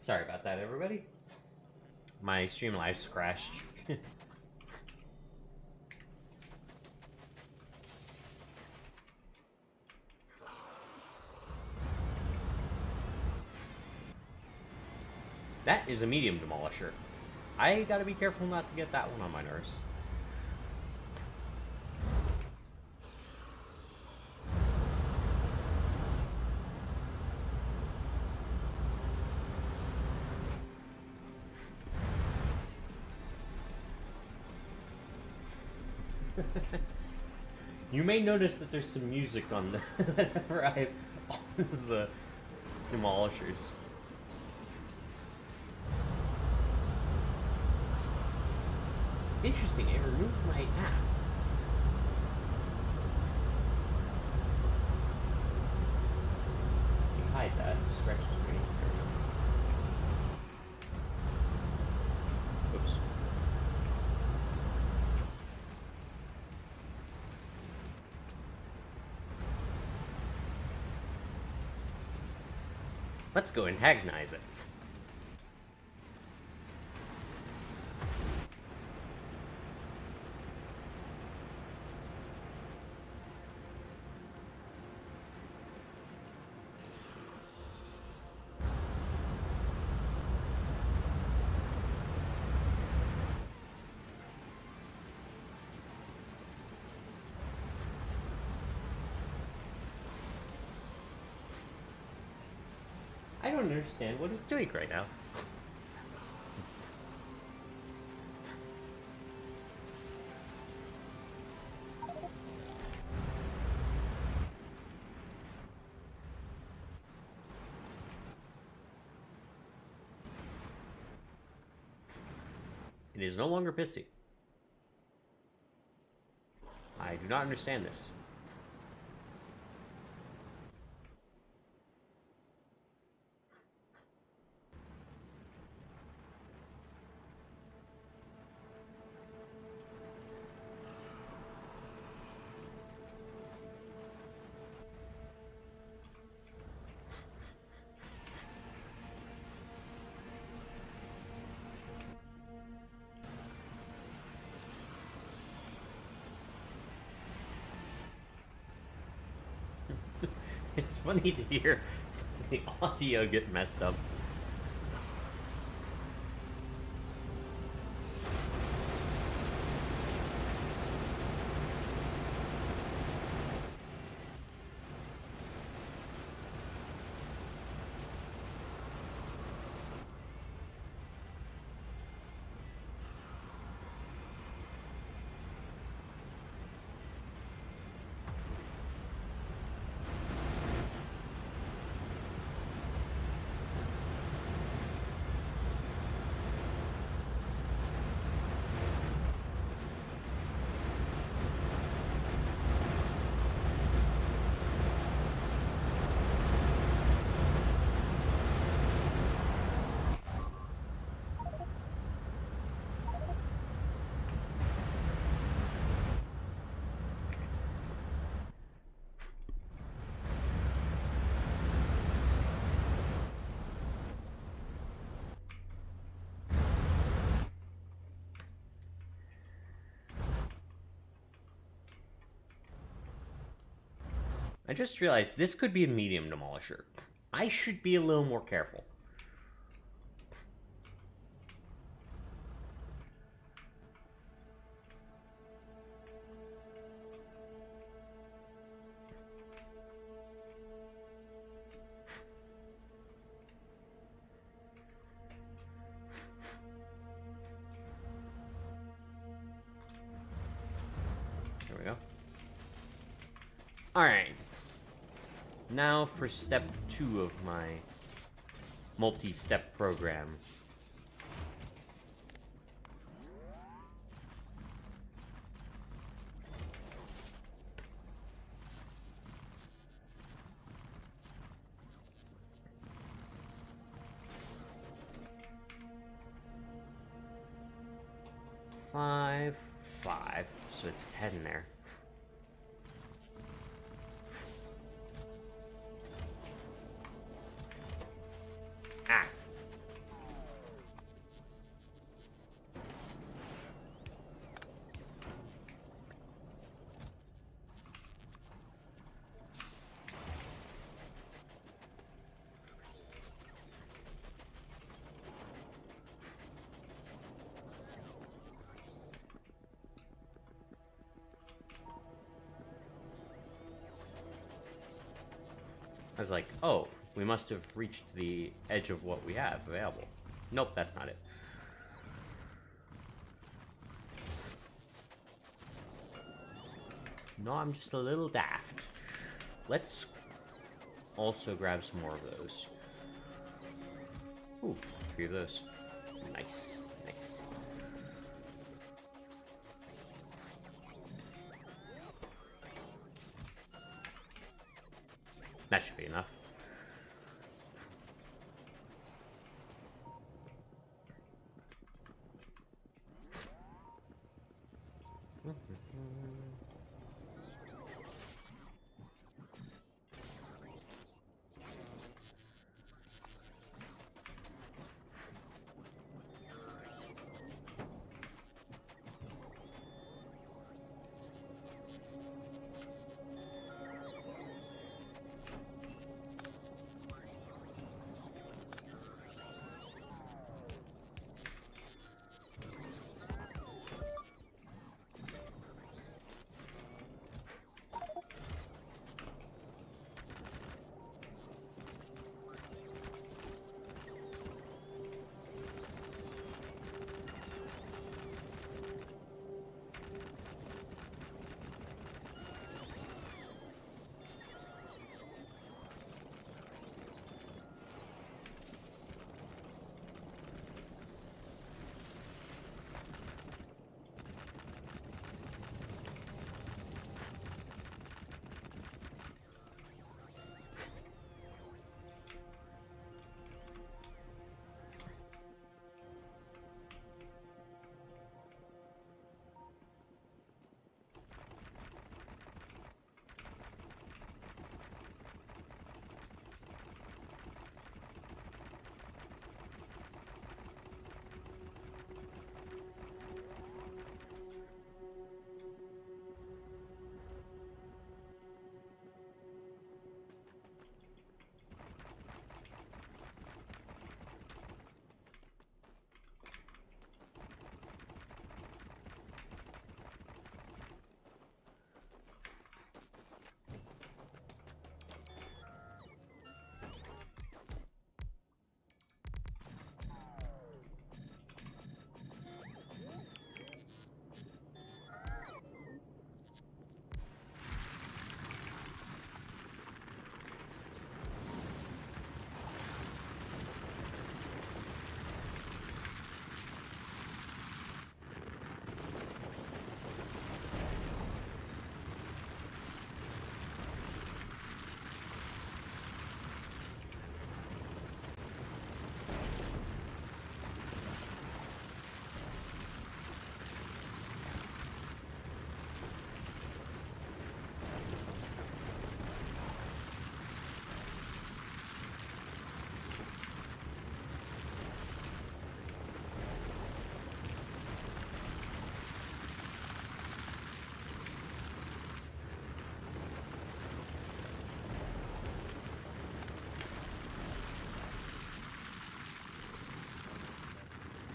Sorry about that, everybody. My stream live's crashed. That is a medium demolisher. I gotta be careful not to get that one on my nerves. You may notice that there's some music on the whenever I on the demolishers. Interesting, it removed my app. You can hide that, scratch the screen. Oops. Let's go antagonize it. I don't understand what it's doing right now. It is no longer pissy. I do not understand this. It's funny to hear the audio get messed up. I just realized this could be a medium demolisher. I should be a little more careful. Alright. Now for step 2 of my multi-step program. Five, so it's 10 there. Ah. I was like, oh, we must have reached the edge of what we have available. Nope, that's not it. No, I'm just a little daft. Let's also grab some more of those. Ooh, 3 of those. Nice, nice. That should be enough.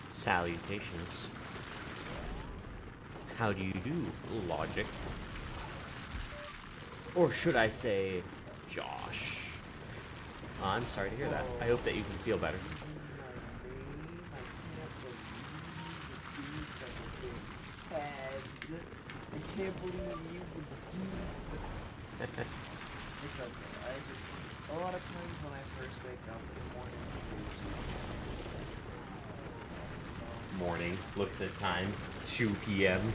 Salutations. How do you do, Logic? Or should I say, Josh? I'm sorry to hear that. I hope that you can feel better. I can't believe you would do such It's okay. I just a lot of times when I first wake up in the morning, Morning. Looks at time. 2 p.m.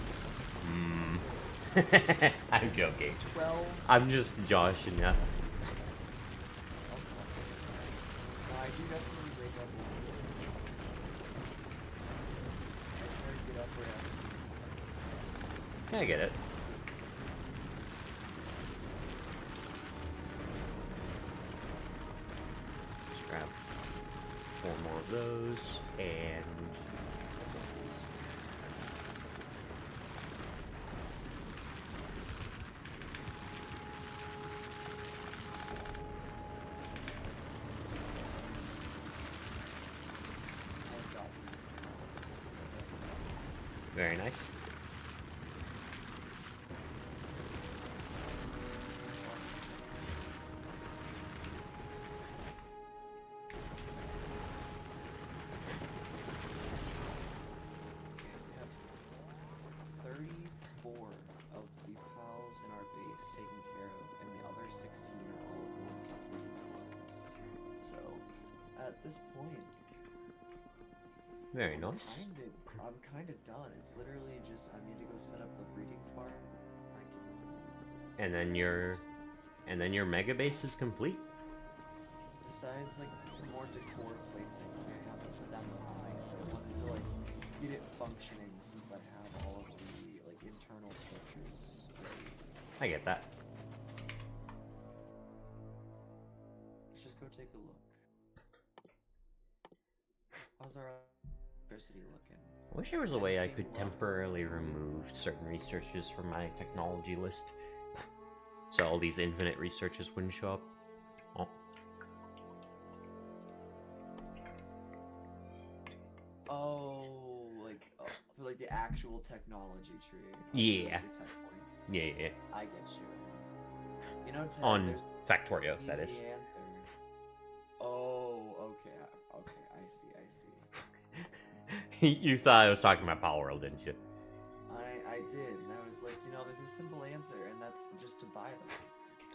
I'm joking. 12. I'm just joshing ya. No, I do definitely wake up early. I try to get up right after. Yeah, I get it. Let's grab 4 more of those, and... Very nice. Of the pals in our base taken care of, and the other 16 are all ones. So, at this point, Very nice. I'm kind of done. It's literally just I need to go set up the breeding farm. And then your mega base is complete. Besides, like some more decor placing, I have to put down behind. So I wanted to like get it functioning since I have all of the like internal structures. I get that. Let's just go take a look. How's our electricity looking? I wish there was a way I could temporarily remove certain researches from my technology list. So all these infinite researches wouldn't show up. Oh. For like the actual technology tree. Yeah. Tech points. Yeah. I get you. You know, Ted, On Factorio, that is. Answer. Oh, okay. Okay, I see. You thought I was talking about Power World, didn't you? I did, and I was like, you know, there's a simple answer, and that's just to buy them.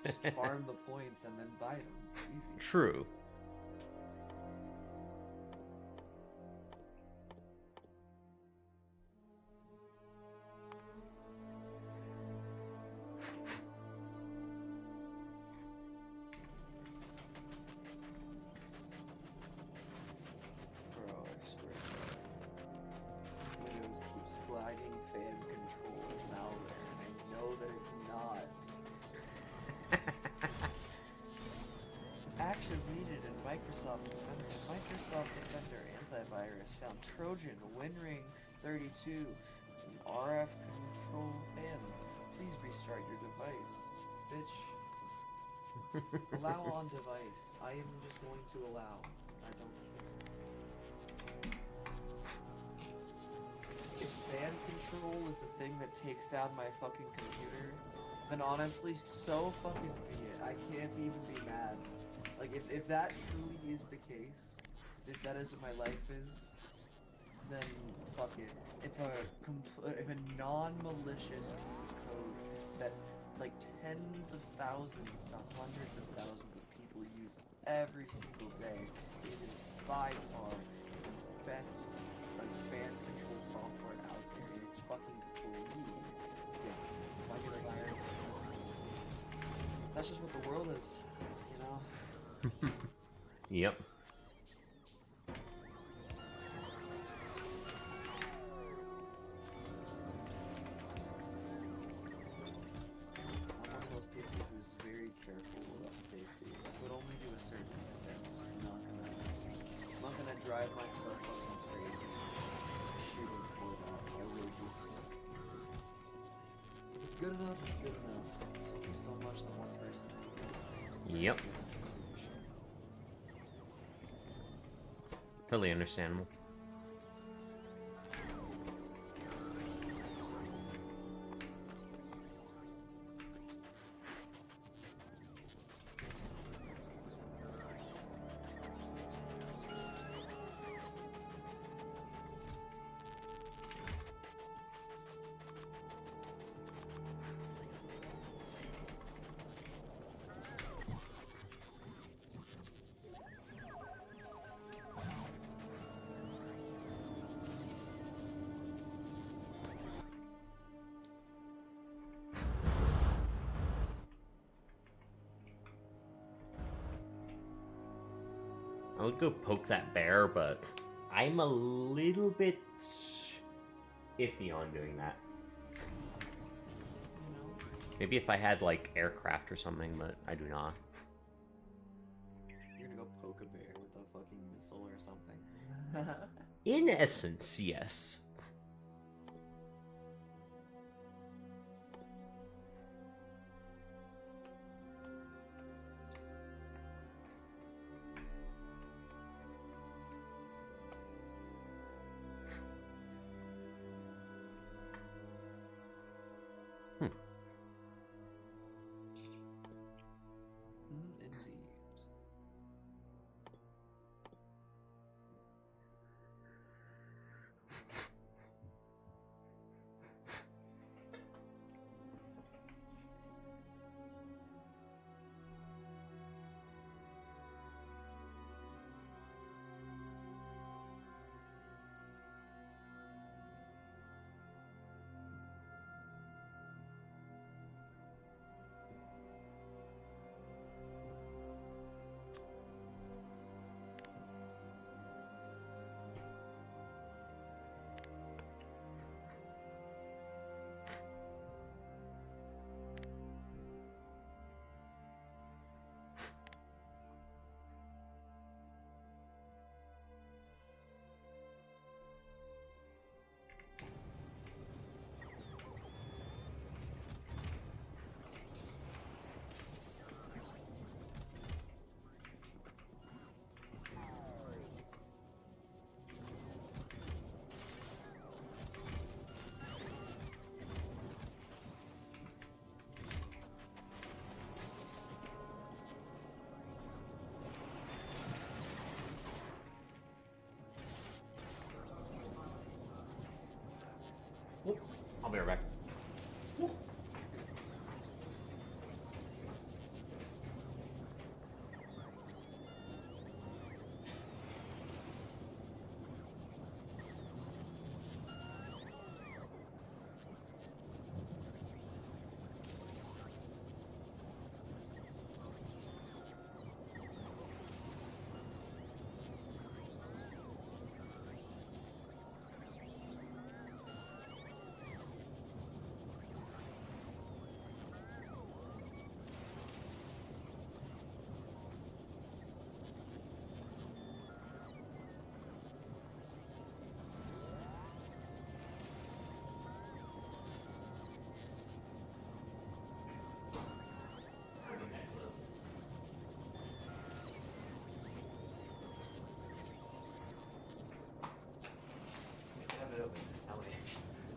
Just farm the points and then buy them. Easy. True. Bro, I swear. Windows keeps flagging fan control as malware, and I know that it's not. Actions needed in Microsoft Defender. Microsoft Defender antivirus found Trojan WinRing 32 an RF control fan. Please restart your device, bitch. Allow on device. I am just going to allow. I don't care. If fan control is the thing that takes down my fucking computer, then honestly, so fucking be it. I can't even be mad. Like, if that truly is the case, if that is what my life is, then fuck it. If a non-malicious piece of code that like tens of thousands to hundreds of thousands of people use every single day, it is by far the best like fan control software out there, and it's fucking free. Yeah, regular virus. That's just what the world is, you know. Yep. I'm one of those people who's very careful about safety, but only to a certain extent. I'm not gonna drive myself fucking crazy shooting for that. I will just. If it's good enough, it's good enough. There's only so much that one person can do. Yep. Totally understandable. I would go poke that bear, but I'm a little bit iffy on doing that. Maybe if I had, like, aircraft or something, but I do not. You're gonna go poke a bear with a fucking missile or something. In essence, yes. Indeed. Whoop. I'll be right back.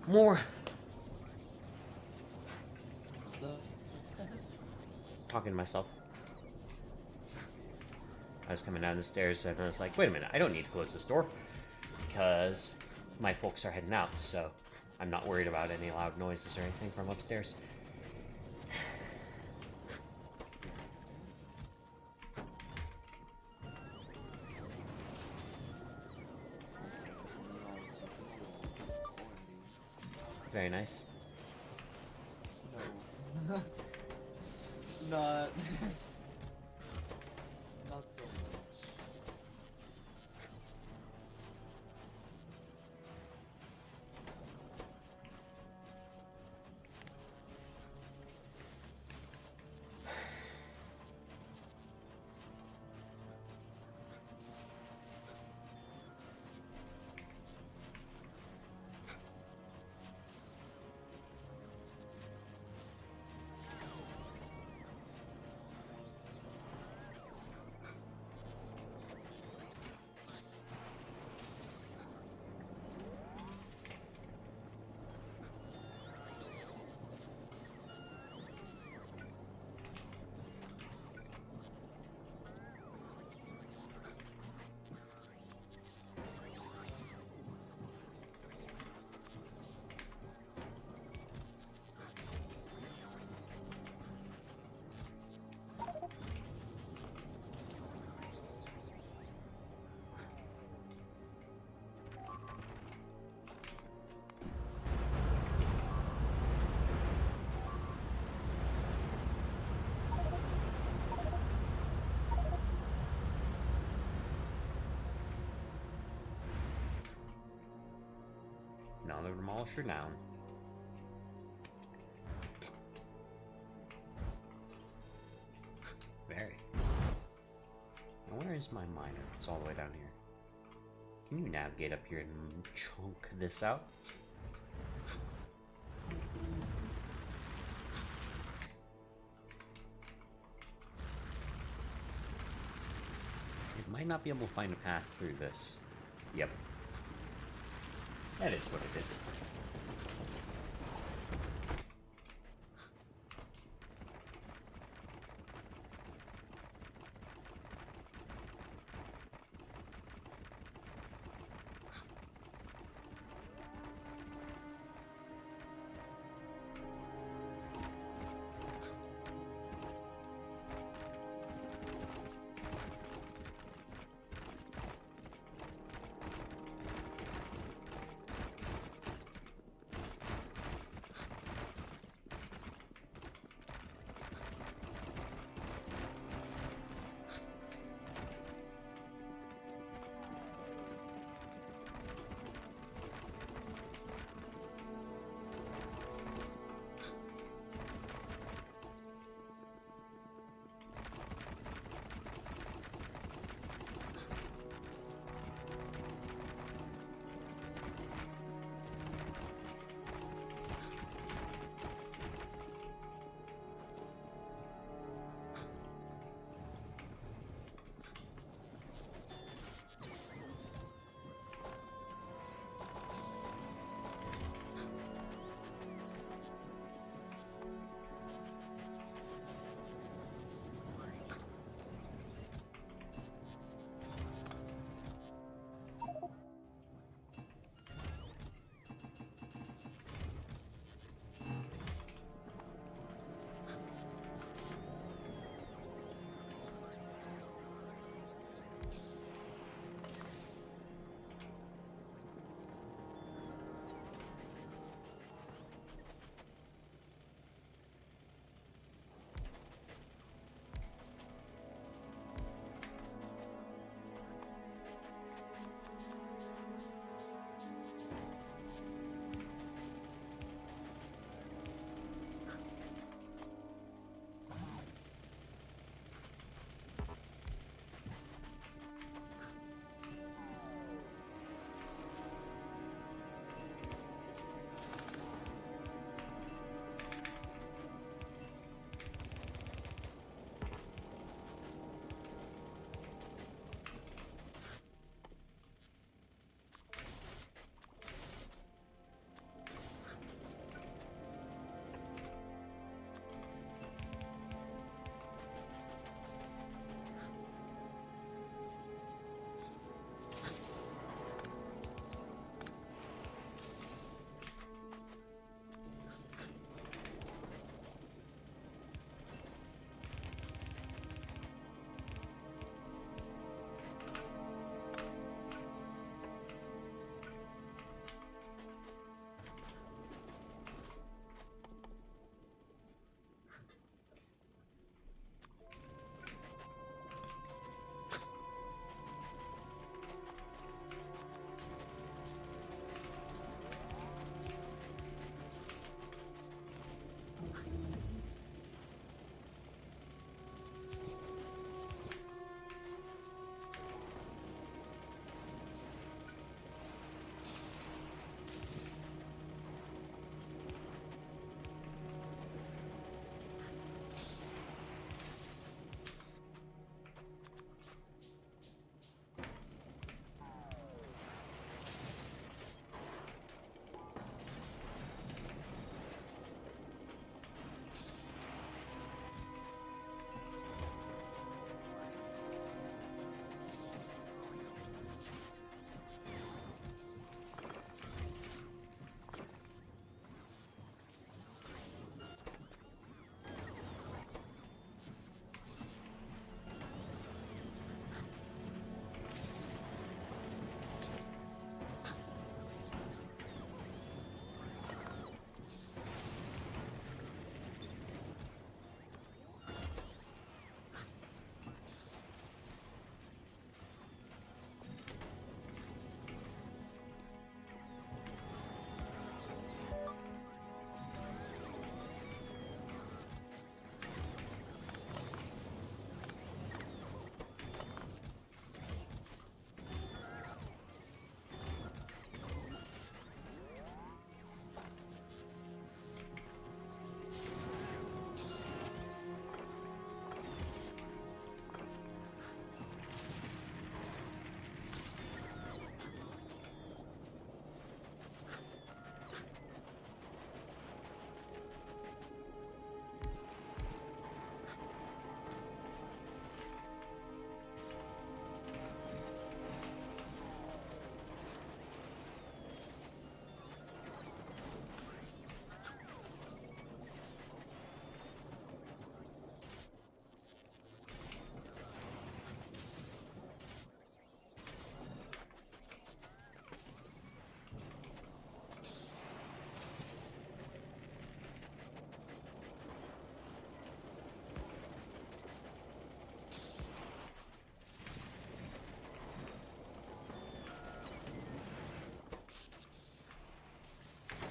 More. Talking to myself. I was coming down the stairs and I was like, wait a minute, I don't need to close this door because my folks are heading out, so I'm not worried about any loud noises or anything from upstairs. Very nice. No. Not. Not so much. another demolisher down. Very. Now where is my miner? It's all the way down here. Can you navigate up here and chunk this out? It might not be able to find a path through this. Yep. That is what it is.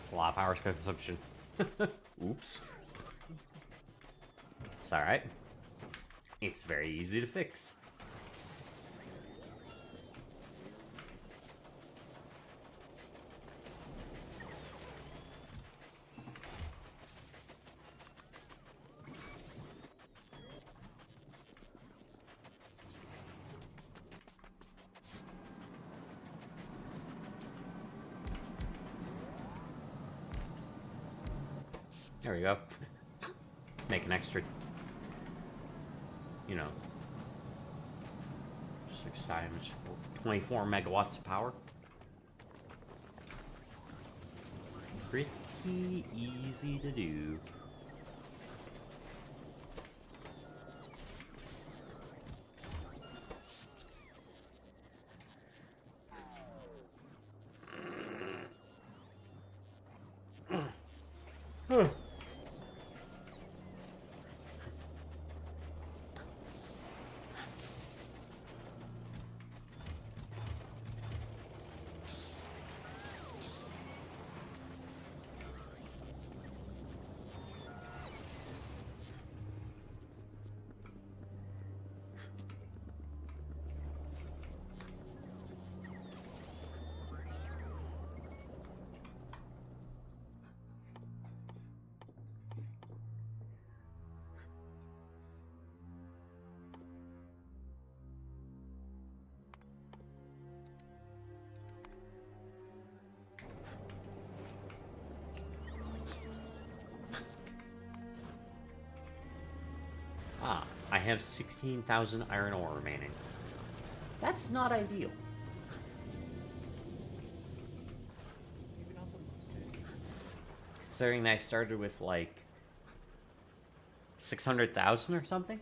That's a lot of power consumption. Oops. It's alright. It's very easy to fix. There we go. Make an extra, you know, 6 times 24 megawatts of power. Pretty easy to do. Ah, I have 16,000 iron ore remaining. That's not ideal. Maybe not the most ideal. Considering that I started with like 600,000 or something?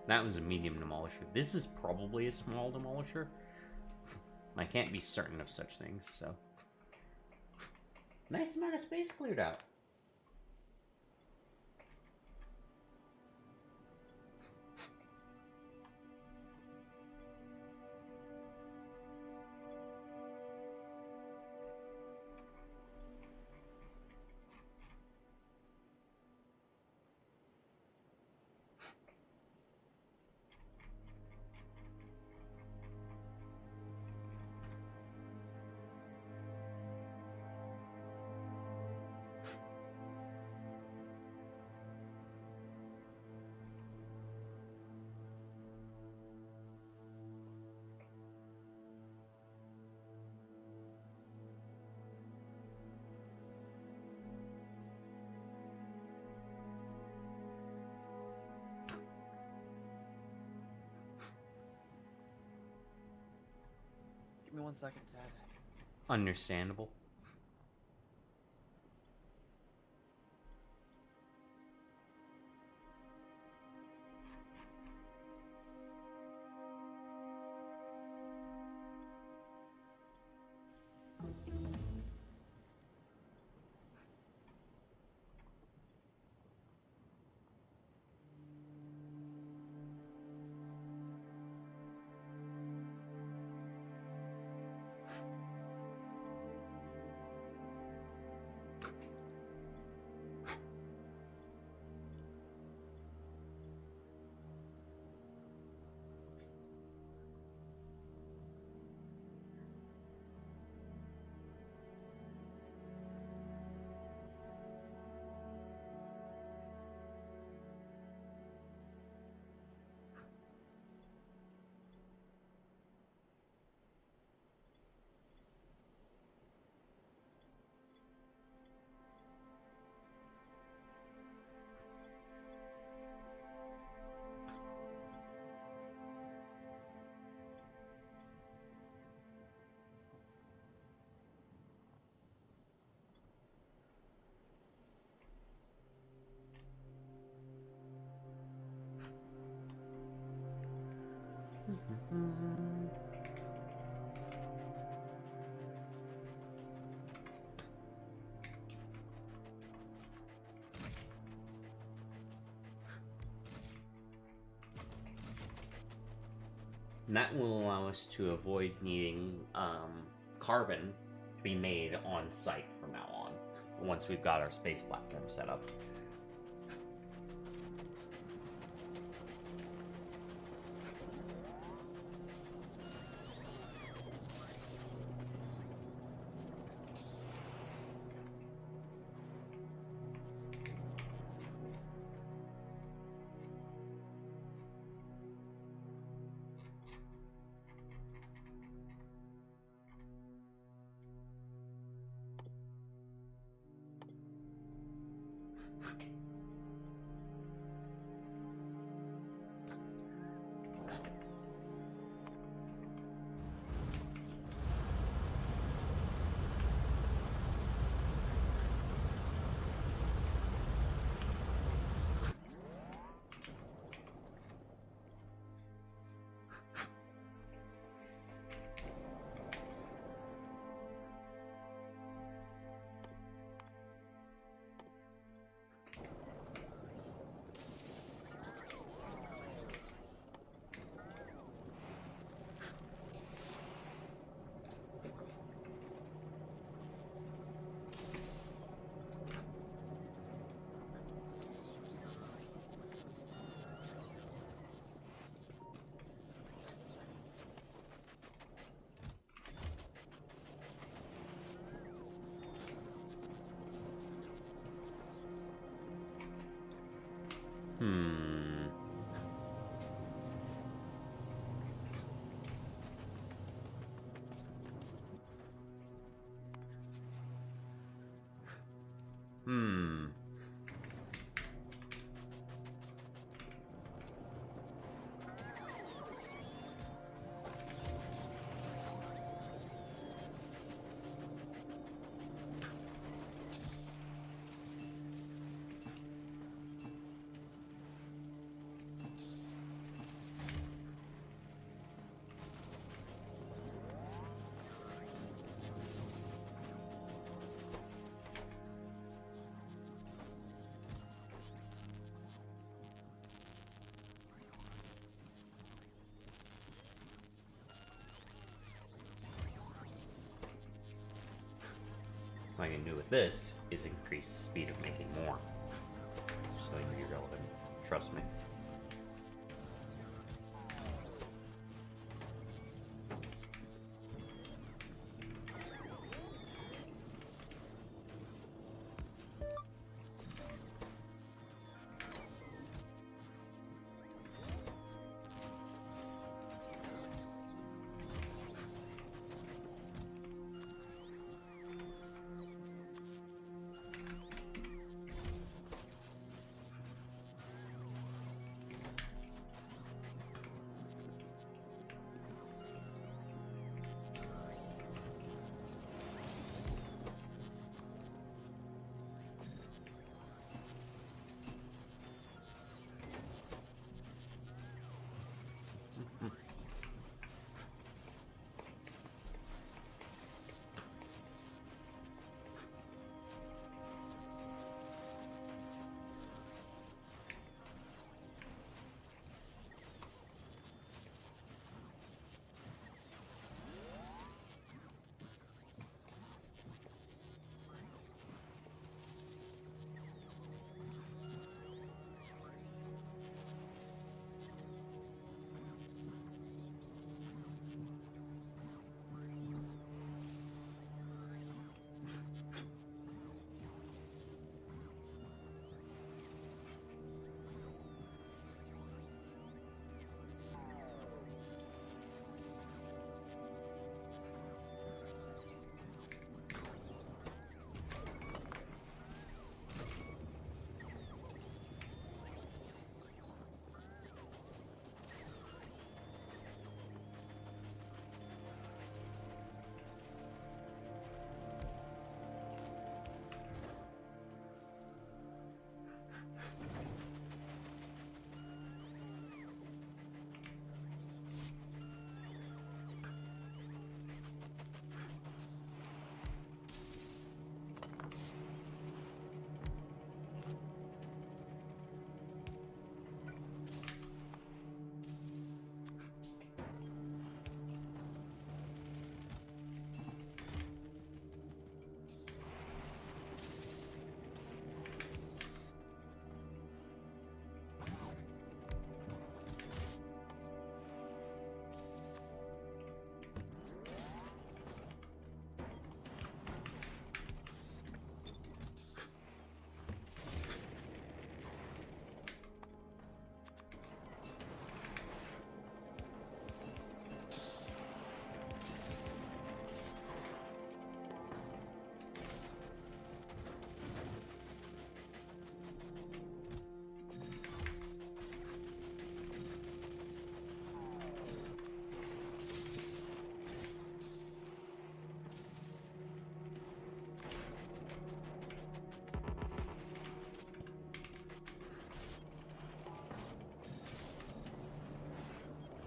That was a medium demolisher. This is probably a small demolisher. I can't be certain of such things, so. Nice amount of space cleared out. Give me 1 second, Ted. Understandable. And that will allow us to avoid needing carbon to be made on site from now on, once we've got our space platform set up. What I can do with this is increase the speed of making more. It's going to be relevant. Trust me.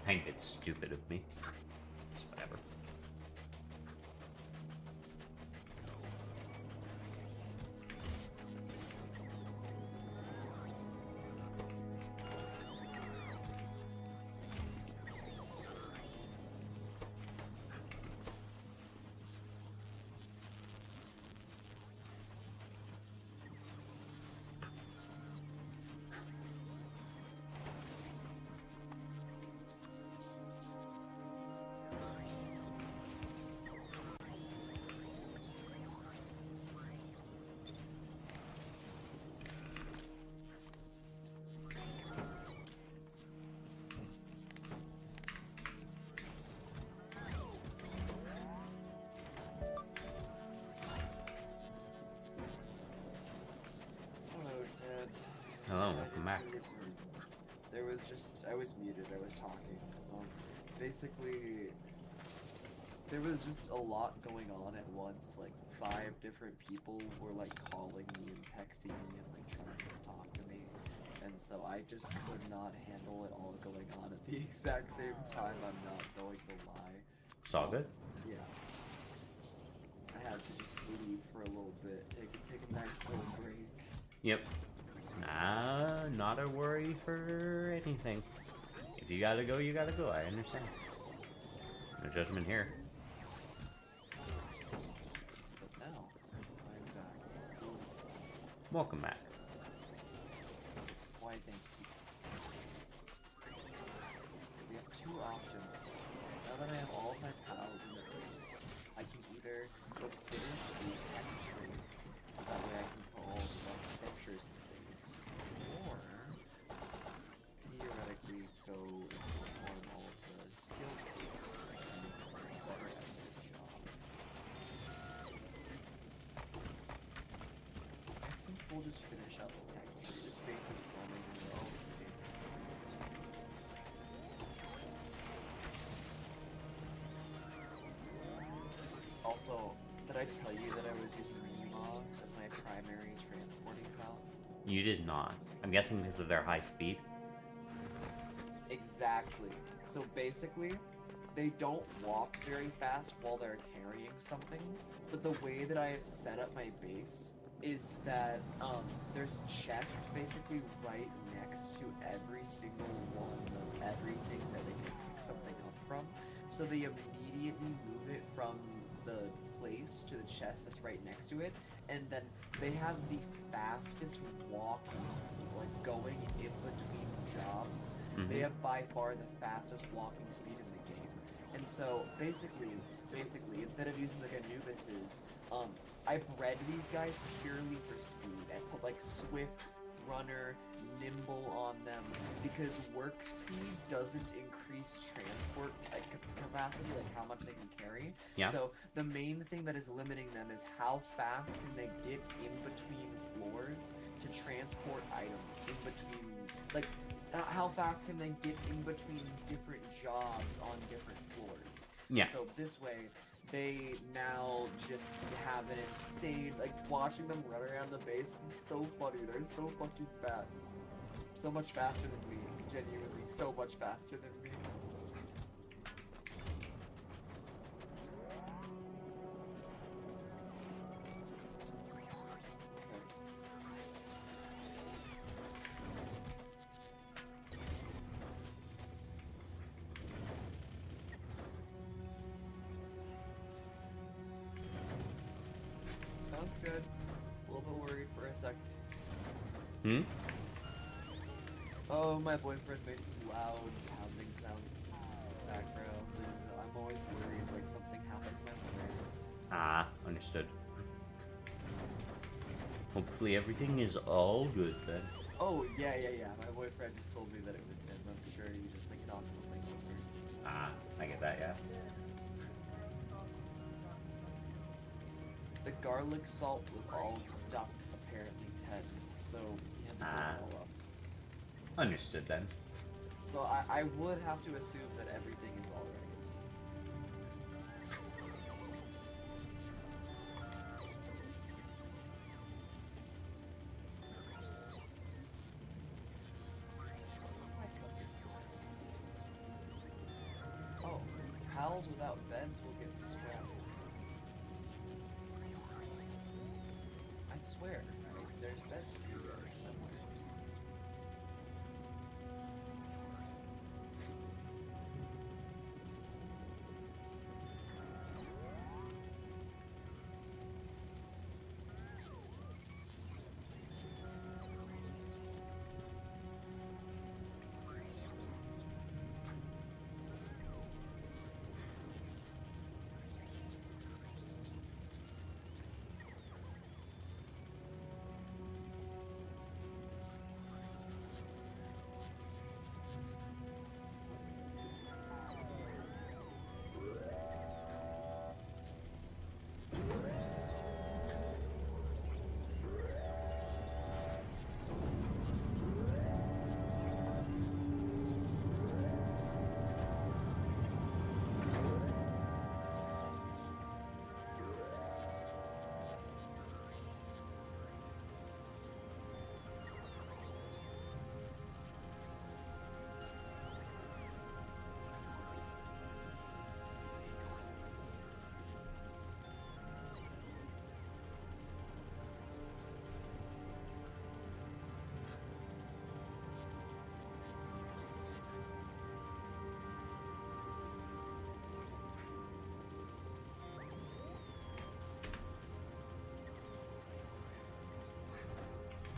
I think it's stupid of me. It's whatever. Hello, welcome back. There was I was muted, I was talking. Basically, there was just a lot going on at once. Like, 5 different people were, like, calling me and texting me and, like, trying to talk to me. And so I just could not handle it all going on at the exact same time, I'm not going to lie. It's all good? Yeah. I had to just leave for a little bit, take a nice little break. Yep. Nah, not a worry for anything. If you gotta go, you gotta go. I understand. No judgment here. But now, I Welcome back. Why, thank you. We have two options. Now that I have all of my pals in the base, I can either go finish the tech tree, that way I can put all of the structures in the base, or theoretically go and perform all of the skill trees and get better at the job. I think we'll just finish out the tech tree. This base is running low. Also, did I tell you that I was using Remog as my primary transporting palette? You did not. I'm guessing because of their high speed. Exactly. So basically, they don't walk very fast while they're carrying something, but the way that I have set up my base is that there's chests basically right next to every single one of everything that they can pick something up from. So they immediately move it from the place to the chest that's right next to it, and then they have the fastest walking speed, like going in between jobs. They have by far the fastest walking speed in the game. And so basically, instead of using like Anubis's, I bred these guys purely for speed. I put like Swift, Runner, Nimble on them because work speed doesn't increase transport capacity, like how much they can carry. Yeah. So the main thing that is limiting them is how fast can they get in between floors to transport items in between, like how fast can they get in between different jobs on different floors. Yeah. So this way, they now just have an insane, like, watching them run around the base is so funny. They're so fucking fast. So much faster than me. Genuinely, so much faster than me. Sounds good. A little bit worried for a sec. Oh, my boyfriend made some loud pounding sound in the background, and I'm always worried like something happened to my mother. Ah, understood. Hopefully everything is all good then. Oh, yeah. My boyfriend just told me that it was him. I'm sure he just like knocked something over. Ah, I get that, yeah. The garlic salt was all stuck, apparently, Ted, so he had to put it all up. Understood then. So I would have to assume that everything is all right. Oh, pals without beds will get stressed. I swear, there's beds everywhere somewhere.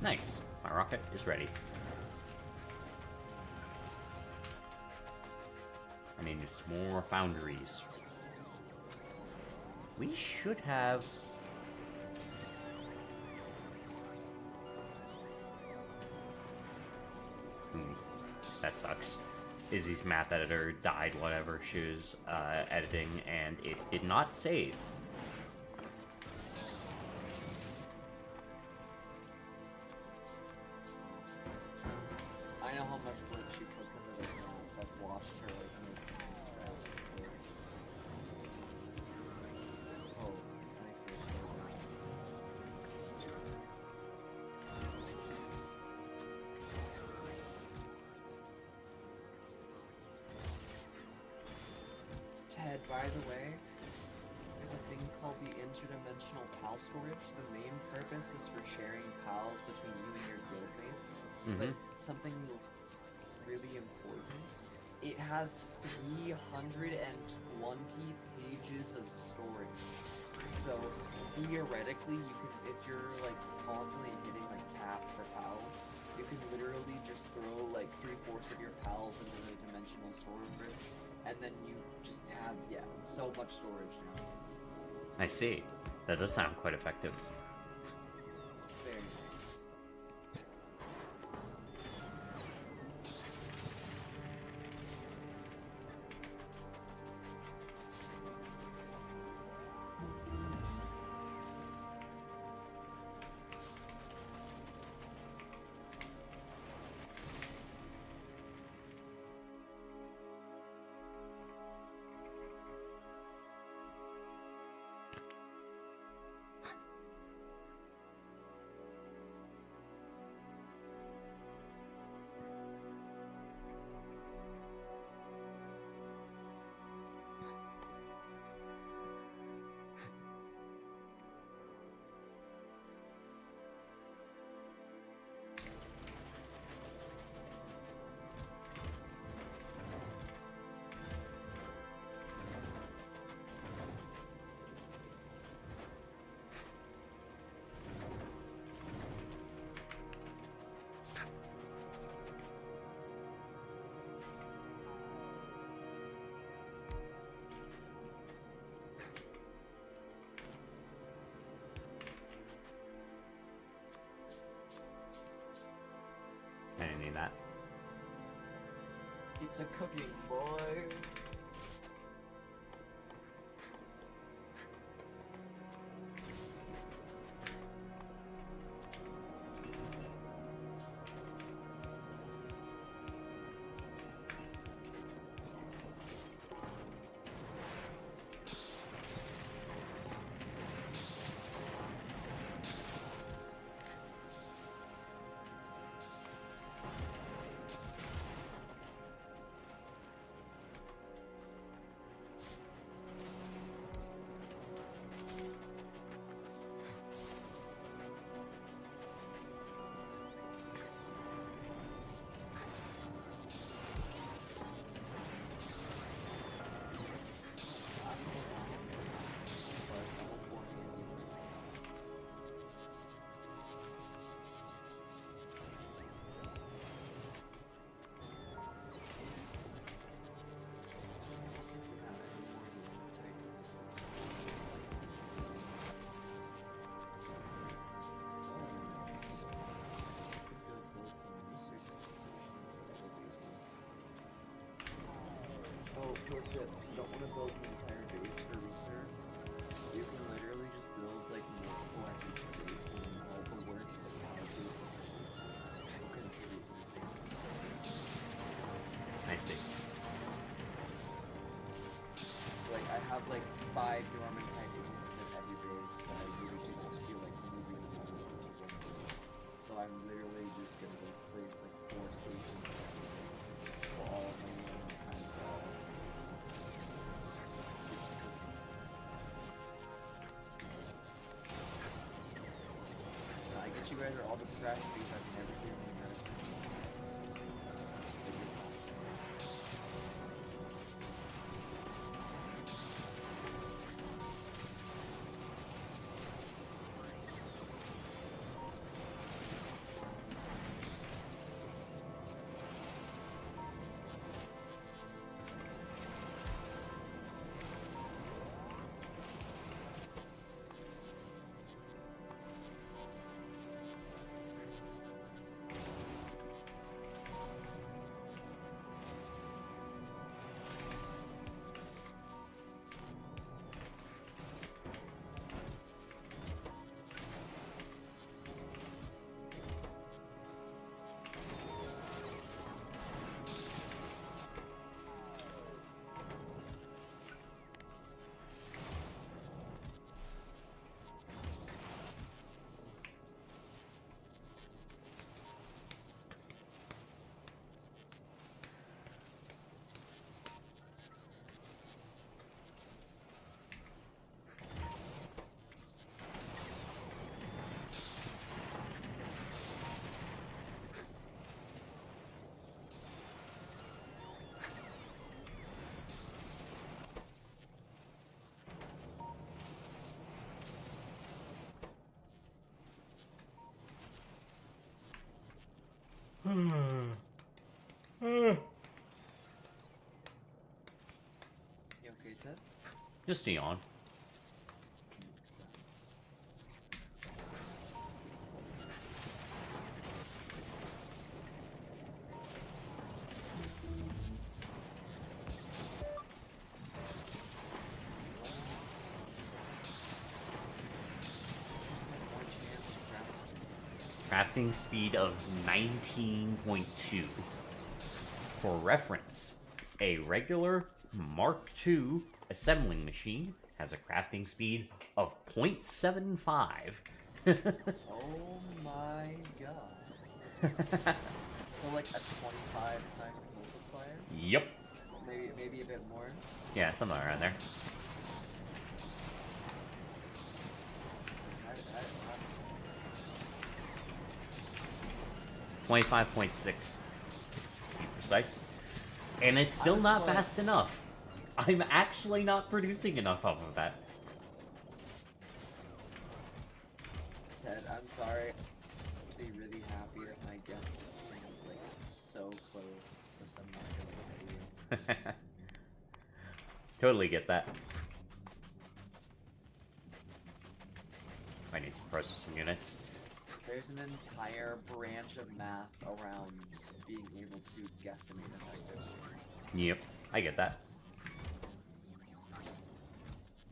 Nice. My rocket is ready. I need some more foundries. We should have... that sucks. Izzy's map editor died whatever she was editing, and it did not save. I know how much work she puts into those maps. I've watched her like make them from scratch before. Oh, I feel so bad. Ted, by the way, there's a thing called the interdimensional PAL storage. The main purpose is for sharing PALs between you and your guildmates. But something really important, it has 320 pages of storage. So theoretically, you can, if you're like constantly hitting like cap for PALs, you can literally just throw like 3/4 of your PALs into the dimensional storage, and then you just have so much storage now. I see. That does sound quite effective. It's very nice. I didn't need that. It's a cooking, boys. Pro tip, you don't want to build an entire base for research. You can literally just build like multiple at each base, and then all the work that allocated to the base will contribute to the same. I see. Like I have like 5 dormant type bases at every base, but I really don't feel like moving them all into one base. So I'm literally just gonna go place like 4 stations at every base. So all of my times all. You guys are all the procrastinators I've never given you medicine. You okay, Ted? Just a yawn. Makes sense. More chance to craft things. Crafting speed of 19.2. For reference, a regular Mark II assembling machine has a crafting speed of 0.75. Oh my god. So like a 25 times multiplier? Yep. Maybe a bit more. Yeah, something around there. I- 25.6 to be precise. And it's still was not close. fast enough. I'm actually not producing enough of that. Ted, I'm sorry. I'm actually really happy that my guess was like so close. Because I'm not gonna lie to you. Totally get that. I need some processing units. There's an entire branch of math around being able to guesstimate effectively. Yep, I get that.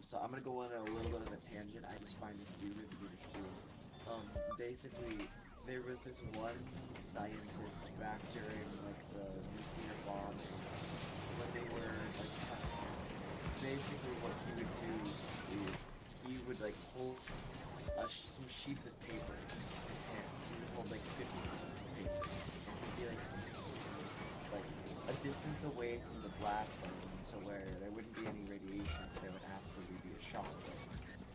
So I'm gonna go on a little bit of a tangent. I just find this to be really, really cool. Basically, there was this one scientist back during like the nuclear bomb when they were like testing it. Basically, what he would do is he would like hold some sheets of paper in his hand. He would hold like 50 sheets of paper, and he'd be like a distance away from the blast zone to where there wouldn't be any radiation, but there would absolutely be a shock wave.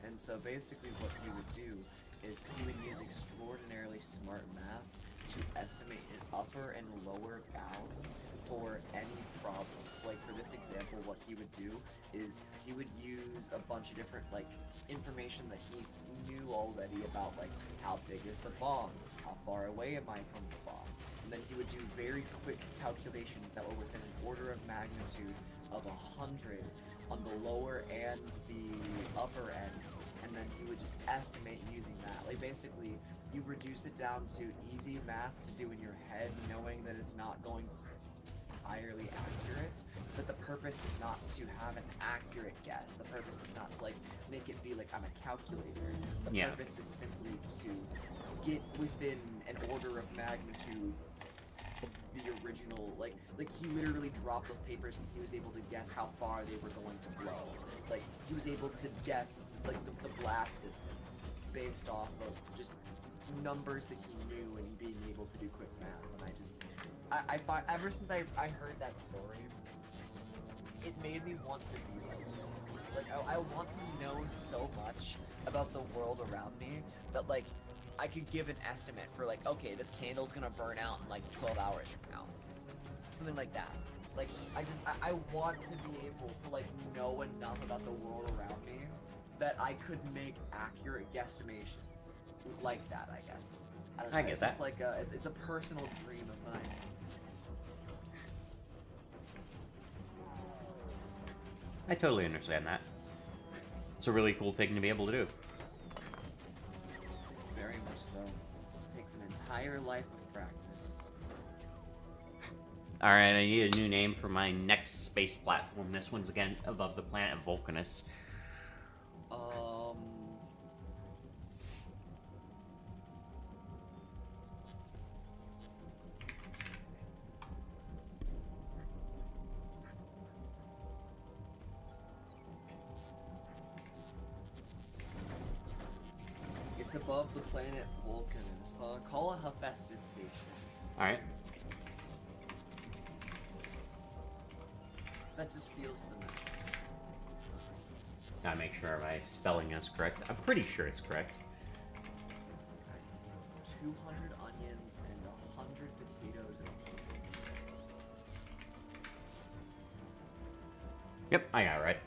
And so basically what he would do is he would use extraordinarily smart math to estimate an upper and lower bound for any problem. So like for this example, what he would do is he would use a bunch of different like information that he knew already about like how big is the bomb, how far away am I from the bomb, and then he would do very quick calculations that were within an order of magnitude of 100 on the lower and the upper end, and then he would just estimate using that. Like basically, you reduce it down to easy math to do in your head, knowing that it's not going entirely accurate, but the purpose is not to have an accurate guess. The purpose is not to like make it be like I'm a calculator. The purpose is simply to get within an order of magnitude of the original. Like he literally dropped those papers and he was able to guess how far they were going to blow. Like he was able to guess like the blast distance based off of just numbers that he knew and being able to do quick math. And I find ever since I heard that story, it made me want to be like this. Like I want to know so much about the world around me that like I could give an estimate for like, okay, this candle's gonna burn out in like 12 hours from now, something like that. Like I want to be able to like know enough about the world around me that I could make accurate guesstimations like that. I guess. I don't know, I get it's that. just like it's a personal dream of mine. I totally understand that. It's a really cool thing to be able to do. Very much so. It takes an entire life of practice. Alright, I need a new name for my next space platform. This one's again above the planet Vulcanus. It's above the planet Vulcanus. Call it Hephaestus Station. Alright. That just feels the Gotta make sure my spelling is correct. I'm pretty sure it's correct. 200 onions and 100 potatoes and 100 carrots. Yep, I got it right.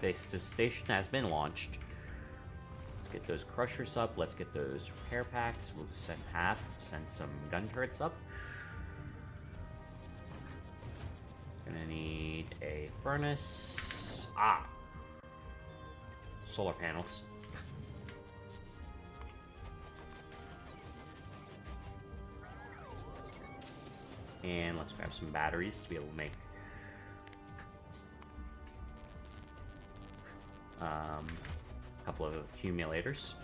Basis station has been launched. Let's get those crushers up. Let's get those repair packs. We'll send send some gun turrets up. Gonna need a furnace. Solar panels. And let's grab some batteries to be able to make a couple of accumulators.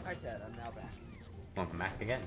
Alright, Ted, I'm now back. Welcome back again.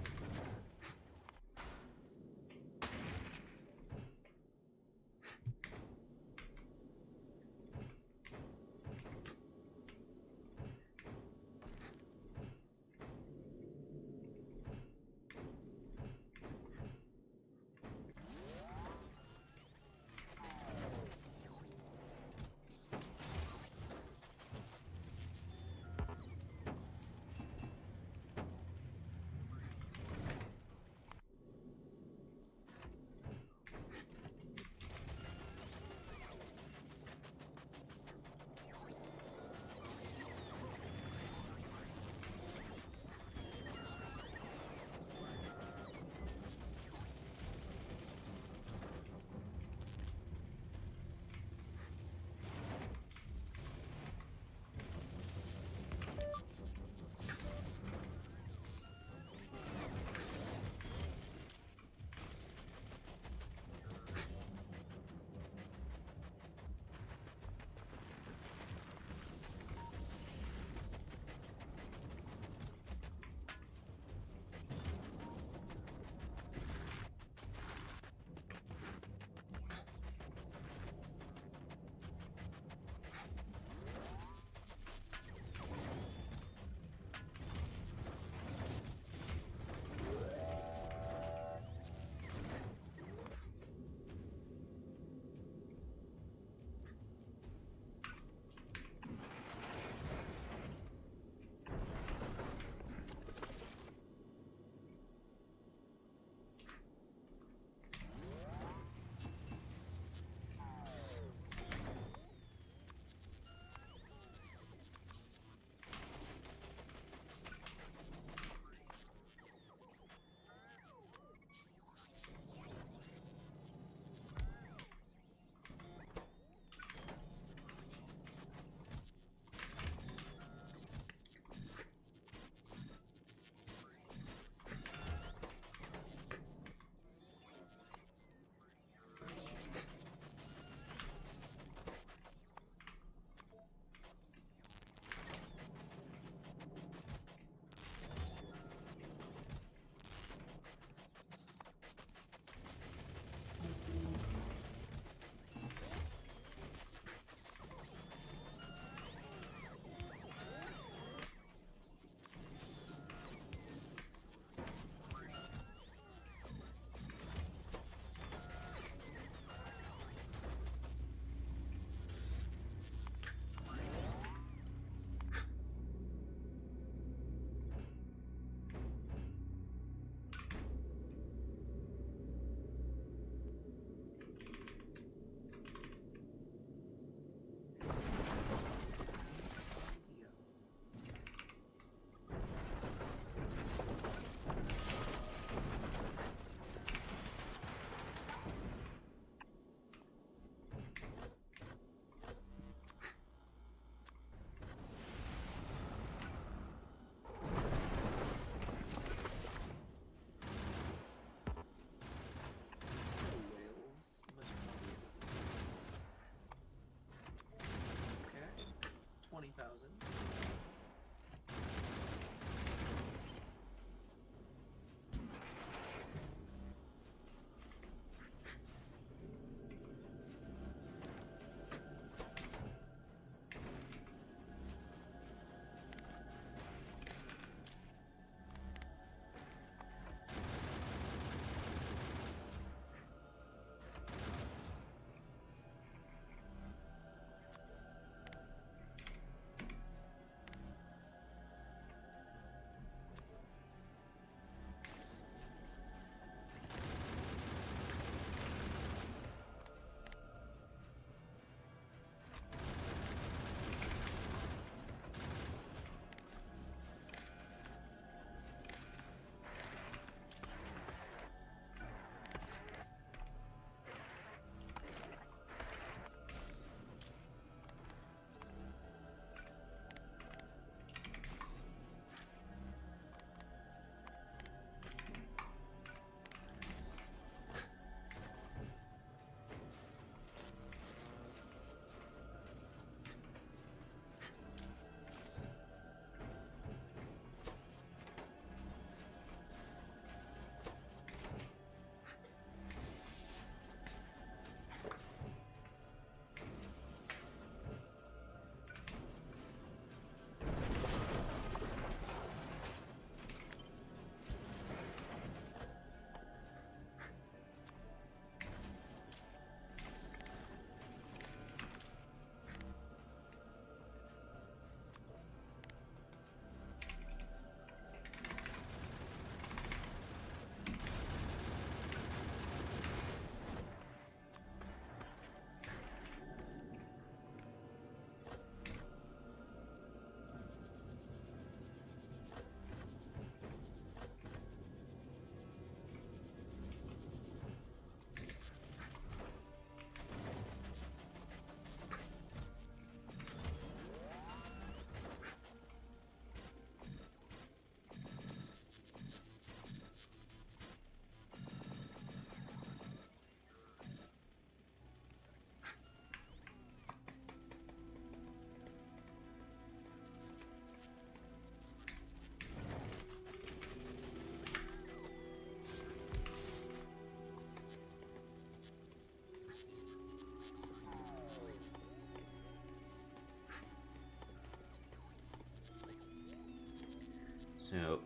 So,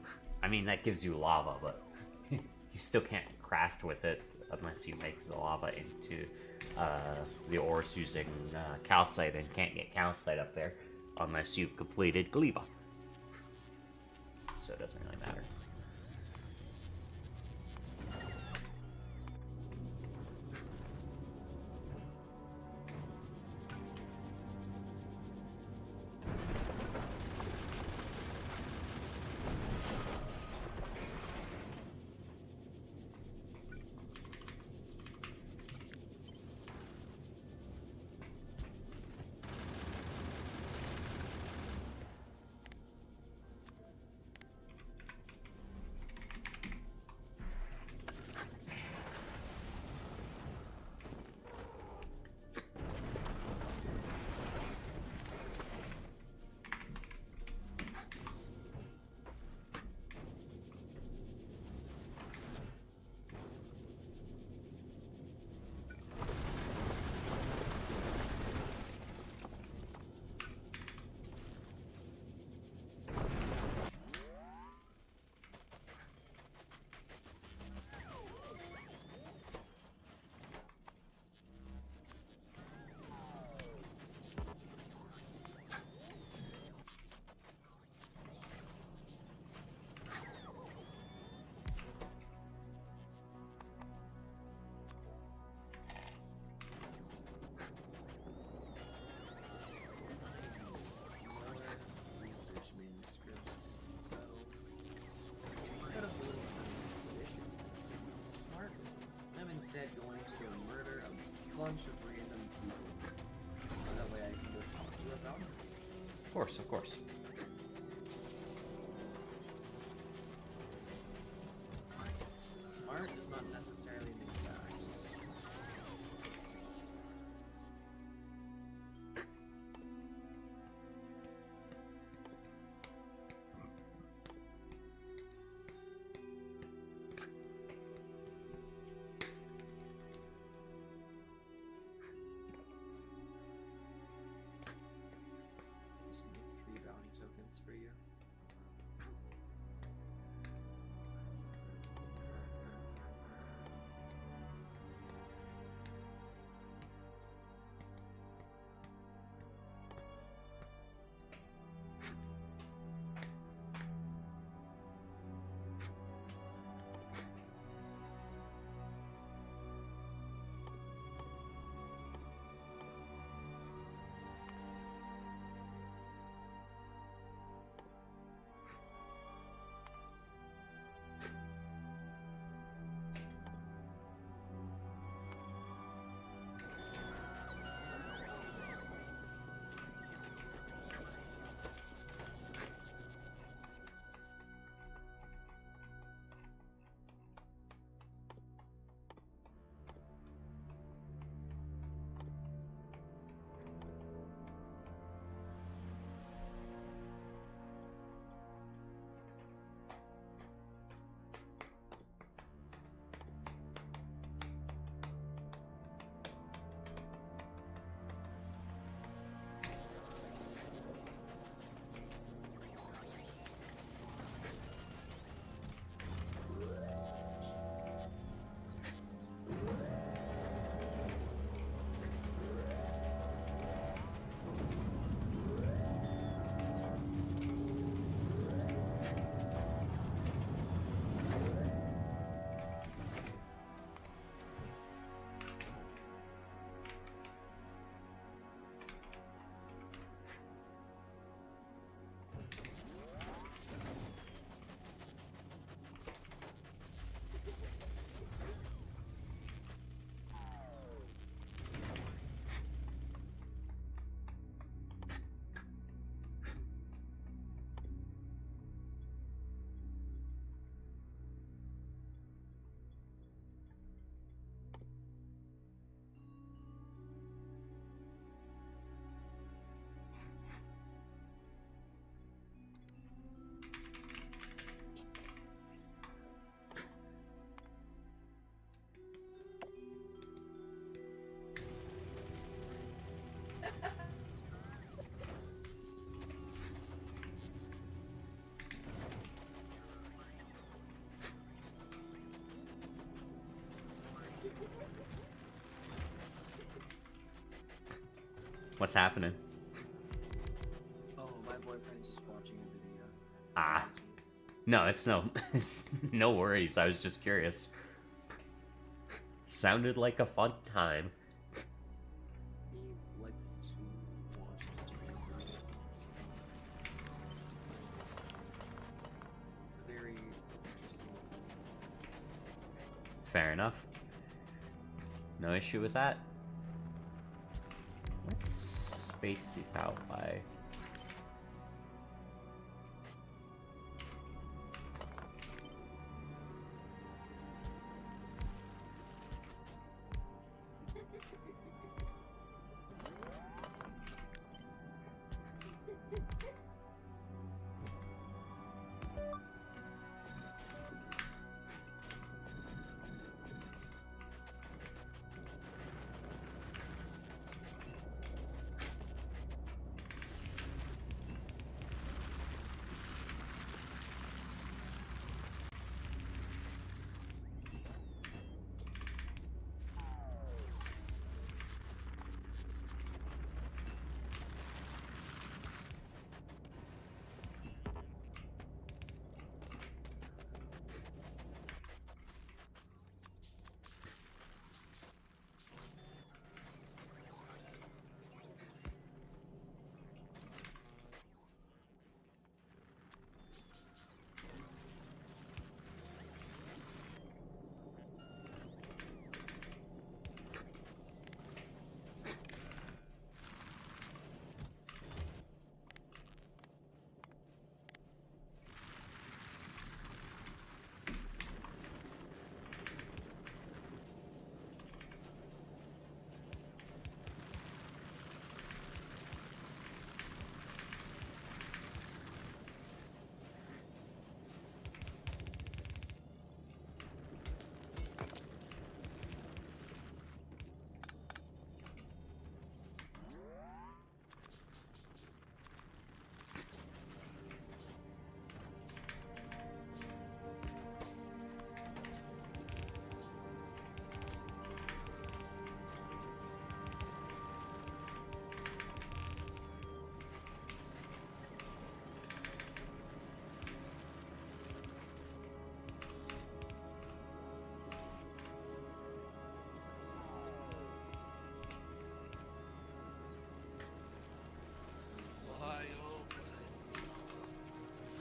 I mean, that gives you lava, but you still can't craft with it unless you make the lava into the ores using calcite, and can't get calcite up there unless you've completed Gleba. So it doesn't really matter. Research manuscripts. So instead of doing an expedition, smart, I'm instead going to go murder a bunch of random people. So that way I can go talk to you about them. Of course, of course. Smart does not necessarily mean fast. Just need 3 bounty What's happening? Oh, my boyfriend's just watching a video. Ah. No, it's no worries. I was just curious. Sounded like a fun time. He likes to watch videos. Very interesting. Fair enough. No issue with that. Let's space these out by...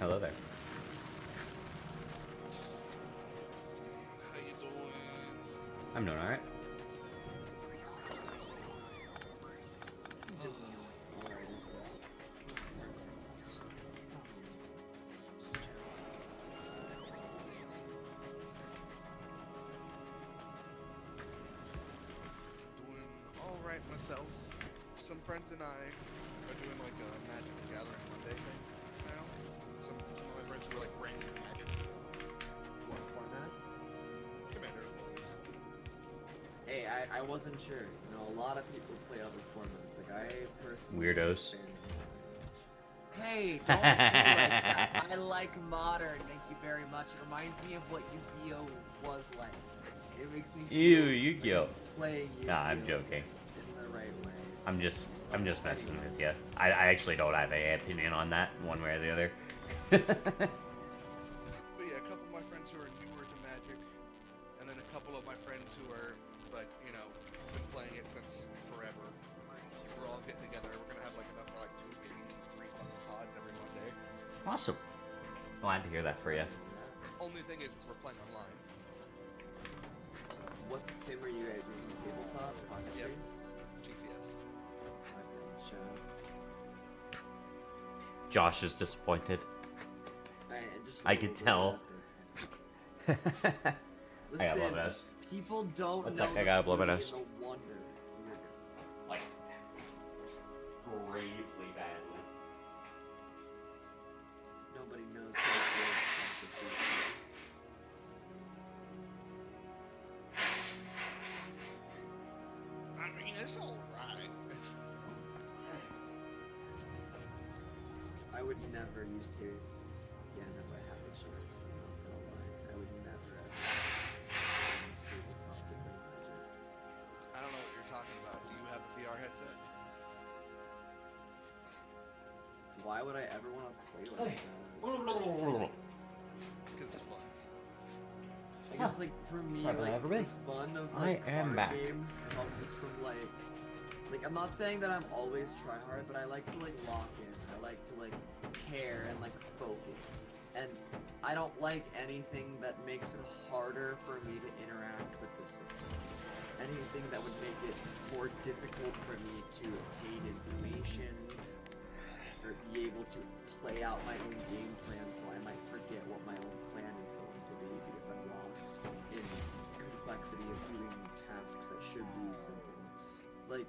Hello there. How you doing? I'm doing alright. Doing all right myself. Some friends and I are doing like a Magic the Gathering Monday thing now. Some of my friends who are like brand new to Magic. What format? Commander. Hey, I wasn't sure. You know, a lot of people play other formats. Like, I personally... Weirdos. Hey, don't do like that. I like modern, thank you very much. It reminds me of what Yu-Gi-Oh! Was like. It makes me feel Ew, Yu-Gi-Oh! like playing Yu-Gi-Oh! Nah, I'm joking. In the right way. I'm just messing with you. I actually don't have any opinion on that, one way or the other. But yeah, a couple of my friends who are newer to Magic, and then a couple of my friends who are like, you know, been playing it since forever. We're all getting together. We're gonna have like enough for like 2, maybe 3 pods every Monday. Awesome. Glad to hear that for you. Only thing is we're playing online. What sim are you guys using? Tabletop? Pocket Yep. Face? GTS. Josh is disappointed. I can tell. I gotta blow my nose. People don't One know. sec, I gotta blow my nose. No wonder. Like, gravely badly. Nobody knows how to play Constitution. I mean, it's alright. I would never use Terry again if I had the choice. I'm not gonna lie. I would never ever use tabletop to play Magic. why would I ever want to play like that? Because it's fun. I guess like for me, Sorry, like everybody. the fun of I like am card back. games comes from like I'm not saying that I'm always try hard, but I like to like lock in. I like to like care and like focus. And I don't like anything that makes it harder for me to interact with the system. Anything that would make it more difficult for me to obtain information or be able to play out my own game plan, so I might forget what my own plan is going to be because I'm lost in complexity of doing tasks that should be simple. Like,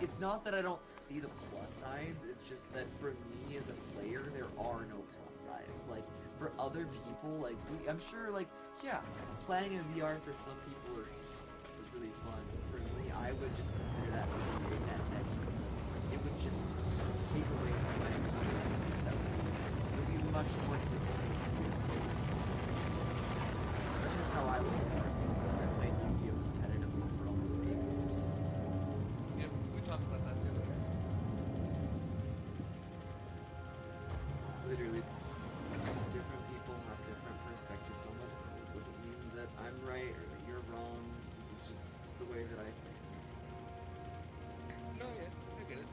it's not that I don't see the plus side, it's just that for me as a player, there are no plus sides. Like, for other people, like, I'm sure, like, yeah, playing in VR for some people is really fun. But for me, I would just consider that to be a net negative. It would just take away from my experience, except it would be much more difficult to focus on. That's just how I look at it. I played Yu-Gi-Oh! Competitively for almost 8 years. Yep, we talked about that the other day. It's literally different people have different perspectives on it. It doesn't mean that I'm right or that you're wrong. This is just the way that I think. No, yeah, I get it.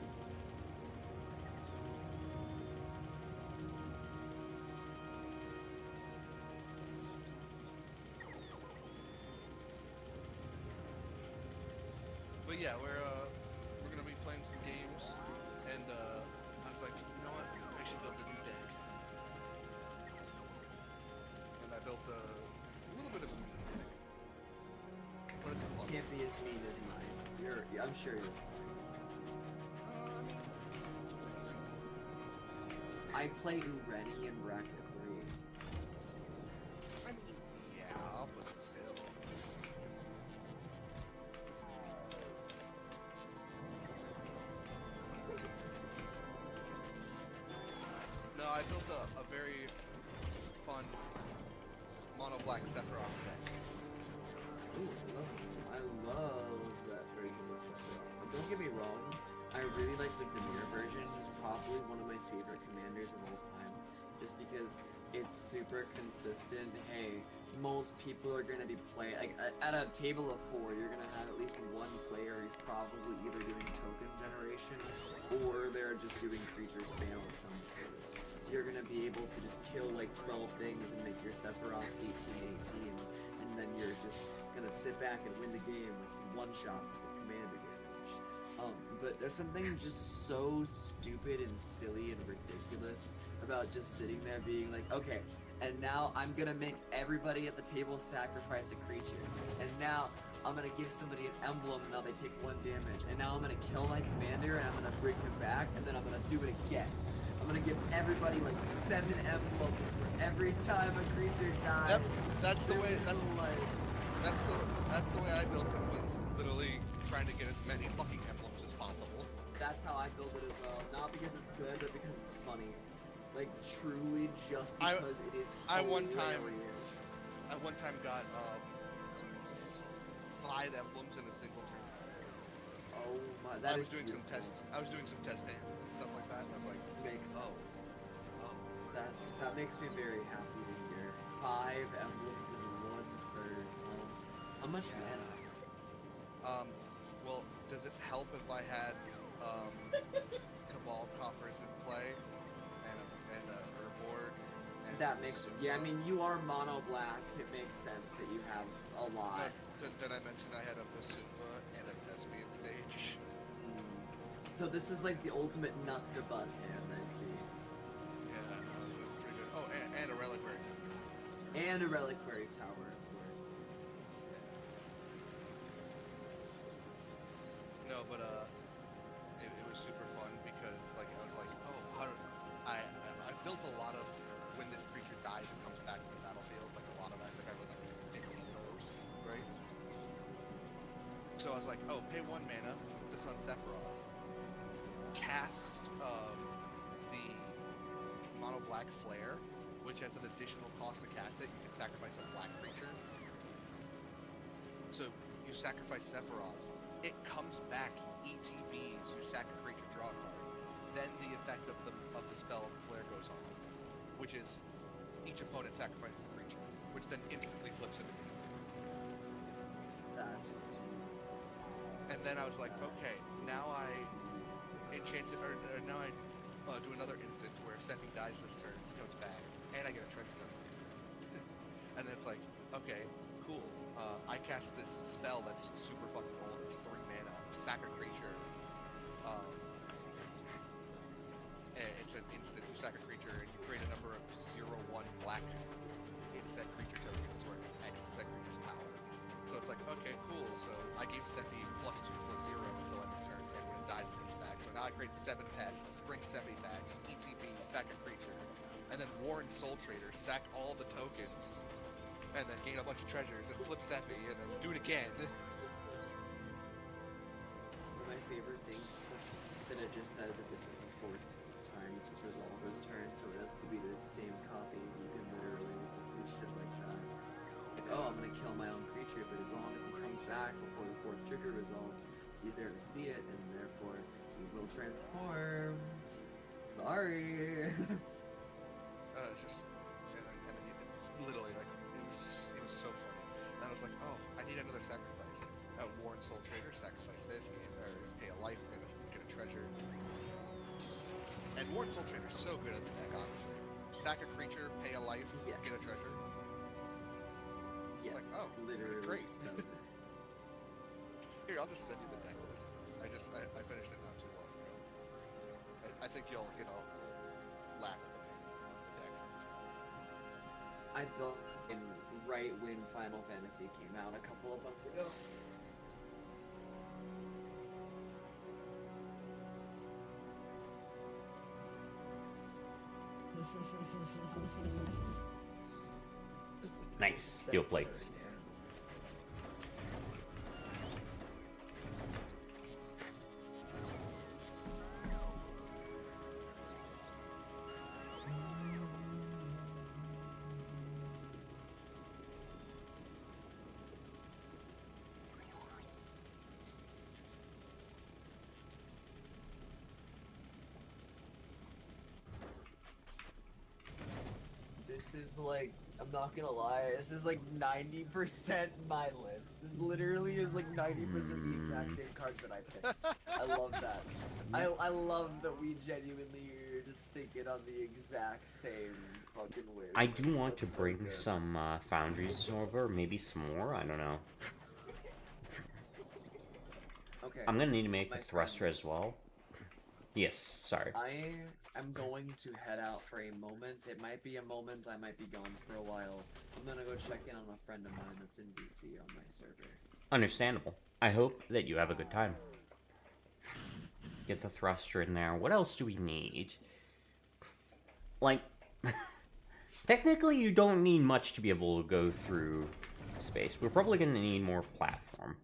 But yeah, we're gonna be playing some games, and I was like, you know what? I should build a new deck. And I built a little bit of a mean deck, but it's a fun. Can't be as mean as mine. I'm sure you're fine. I mean, I play Ureni in bracket 3. I mean, yeah, but still. No, I built a very fun mono black Sephiroth deck. Ooh, I love that version of Sephiroth. Don't get me wrong, I really like the Demir version. It's probably one of my favorite commanders of all time. Just because it's super consistent. Hey, most people are going to be playing, like at a table of 4, you're going to have at least one player who's probably either doing token generation or they're just doing creature spam of some sort. So you're going to be able to just kill like 12 things and make your Sephiroth 18-18, and then you're just going to sit back and win the game with one-shots with commander damage. But there's something just so stupid and silly and ridiculous about just sitting there being like, okay, and now I'm gonna make everybody at the table sacrifice a creature, and now I'm gonna give somebody an emblem, and now they take 1 damage, and now I'm gonna kill my commander, and I'm gonna bring him back, and then I'm gonna do it again. I'm gonna give everybody like 7 emblems for every time a creature dies. Yep, that's the way. That's the way I built it. Was literally trying to get as many fucking emblems as possible. That's how I build it as well. Not because it's good, but because it's funny. Like, truly just because it is I hilarious. one time got 5 emblems in a single turn. Oh my, I was doing some test hands and stuff like that, and I was like, Makes oh, sense. oh. That makes me very happy to hear. 5 emblems in 1 turn. How much mana? Well, does it help if I had Cabal coffers in play and a herb board? And That makes, yeah, I mean, you are mono black. It makes sense that you have a lot. Did I mention I had a Basumba and a Thespian stage? So this is like the ultimate nuts to butts hand, I see. Yeah, that was pretty good. Oh, and a reliquary. And a reliquary tower, of course. No, but it was super fun because like I was like, oh, how do I built a lot of when this creature dies and comes back to the battlefield, like a lot of that. I think I went like 15 those, right? So I was like, oh, pay 1 mana, put this on Sephiroth, cast the mono black flare, which has an additional cost to cast it. You can sacrifice a black creature. So you sacrifice Sephiroth. It comes back ETBs, you sack a creature, draw a card. then the effect of the spell of the flare goes on, which is each opponent sacrifices a creature, which then instantly flips it. That's. And then I was like, okay, now I now I do another instant where if Sephi dies this turn, he comes back, and I get a treasure token. And then it's like, okay, cool. I cast this spell that's super fucking old. It's 3 mana, sack a creature. And it's an instant. You sack a creature, and you create a number of 0/1 black insect creature tokens where it X that creature's power. So it's like, okay, cool. So I gave Sephi +2/+0 until end of turn, and when it dies, it comes back. So now I create 7 pests, bring Sephi back, ETB, sack a creature, and then Warren Soul Trader, sack all the tokens, and then gain a bunch of treasures, and flip Sephi, and then do it again. One of my favorite things that it just says that this is the 4th time this is resolved this turn, so it doesn't be the same copy. You can literally just do shit like that. Like, oh, I'm gonna kill my own creature, but as long as he comes back before the 4th trigger resolves, he's there to see it, and therefore he will transform. Sorry. It's just, and then literally, like, it was so funny. And I was like, oh, I need another sacrifice. Warren Soul Trader, sacrifice this, or pay a life, get a treasure. And Warren Soul Trader's so good at the deck, honestly. Sack a creature, pay a life, Yes. get a treasure. Yes, Like, oh, literally. great. So nice. Here, I'll just send you the deck list. I finished it not too long ago. I think you'll laugh at the name of the deck. I built in right when Final Fantasy came out a couple of months ago. Nice steel plates. This is like, I'm not gonna lie, this is like 90% my list. This literally is like 90% the exact same cards that I picked. I love that. I love that we genuinely are just thinking on the exact same fucking way. I do want to That's so bring good. some foundries over, maybe some more, I don't know. Okay. I'm gonna need to make My a thruster friends. as well. Yes, sorry. I am going to head out for a moment. It might be a moment, I might be gone for a while. I'm gonna go check in on a friend of mine that's in DC on my server. Understandable. I hope that you have a good time. Get the thruster in there. What else do we need? Like, technically you don't need much to be able to go through space. We're probably gonna need more platform.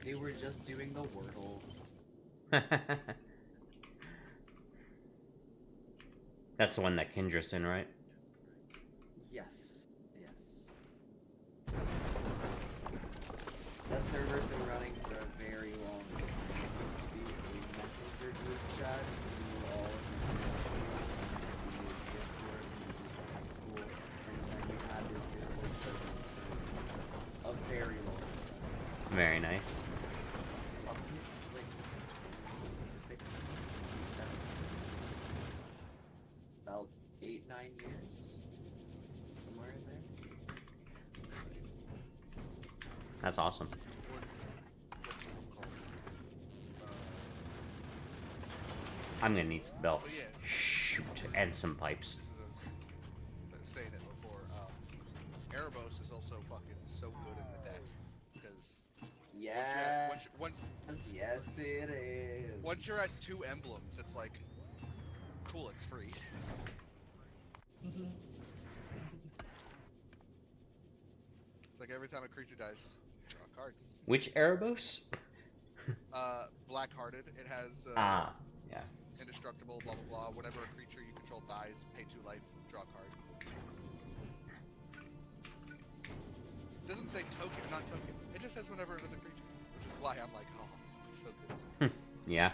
They were just doing the Wordle. That's the one that Kendra's in, right? Yes. Yes. That server's been running for a very long time. It used to be a messenger group chat who all we use Discord and we did high school, and then we had this Discord server for a very long time. Very nice. Probably since like 2016, 2017. About 8-9 years. Somewhere in there. That's awesome. What's it called? I'm gonna need some belts. Oh, yeah. Shoot, and some pipes. I was saying it before. Erebos is also fucking so good in the deck because Yes, once it is. once you're at 2 emblems, it's like cool. It's free. It's like every time a creature dies, just draw a card. Which Erebos? Black-hearted. It has Yeah. indestructible, blah blah blah. Whenever a creature you control dies, pay 2 life, draw a card. It doesn't say token, not token. It just says whenever it was a creature, which is why I'm like, oh, it's so good. Yeah.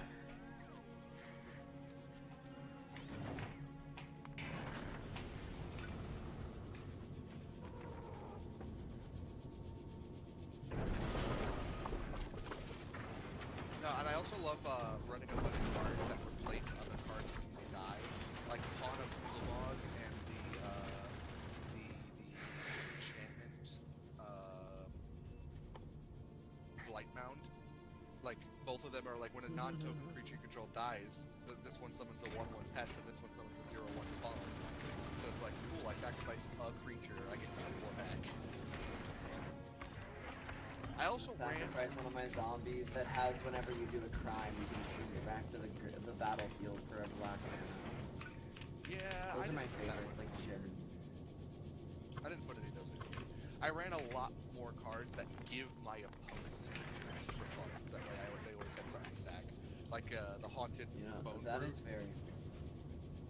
No, and I also love running a bunch of cards that replace other cards when they die, like Pawn of Ulamog and the enchantment Blight Mound. Like both of them are like when a non-token creature you control dies, this one summons a 1/1 pest and this one summons a 0/1 spawn. So it's like, cool, I sacrifice a creature, I get 2 more back. I also sacrifice one of my zombies that has whenever you do a crime, you can bring it back to the battlefield for a black mana. Yeah, Those are my favorites, like Sharon. I didn't put any of those in. I ran a lot more cards that give my opponents creatures for fun. That way they always had something to sack. Like the Haunted Bone that Bird. is very...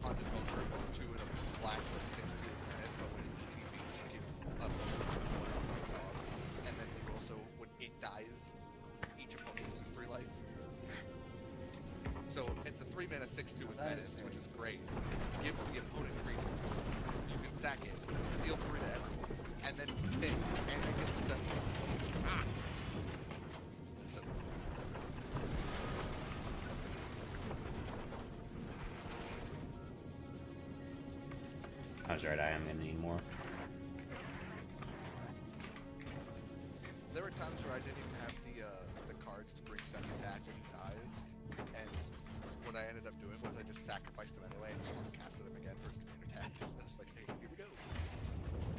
Haunted Bone Bird, 2 in a black with 6/2 menace, but when it ETBs, you give a bonus to one of the dogs. And then you also, when it dies, each opponent loses 3 life. So it's a 3 mana 6/2 with menace, which is great. Gives the opponent creatures. You can sack it, deal 3 to everyone, and then pick, and then get the 7. Ah! So. I was right, I am gonna need more. There were times where I didn't even have the cards to bring 7 attack when he dies, and what I ended up doing was I just sacrificed him anyway and just casted him again for his counter attack. I was like, hey, here we go.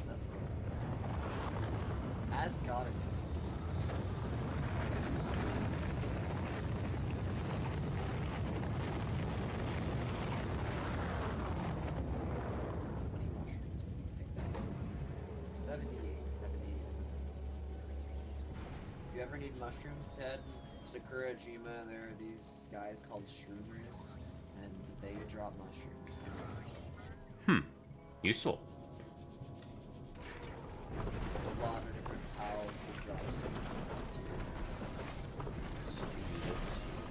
That's... As got it. If you ever need mushrooms, Ted, Sakurajima, there are these guys called shroomers, and they drop mushrooms. Useful. A lot of different powerful drops.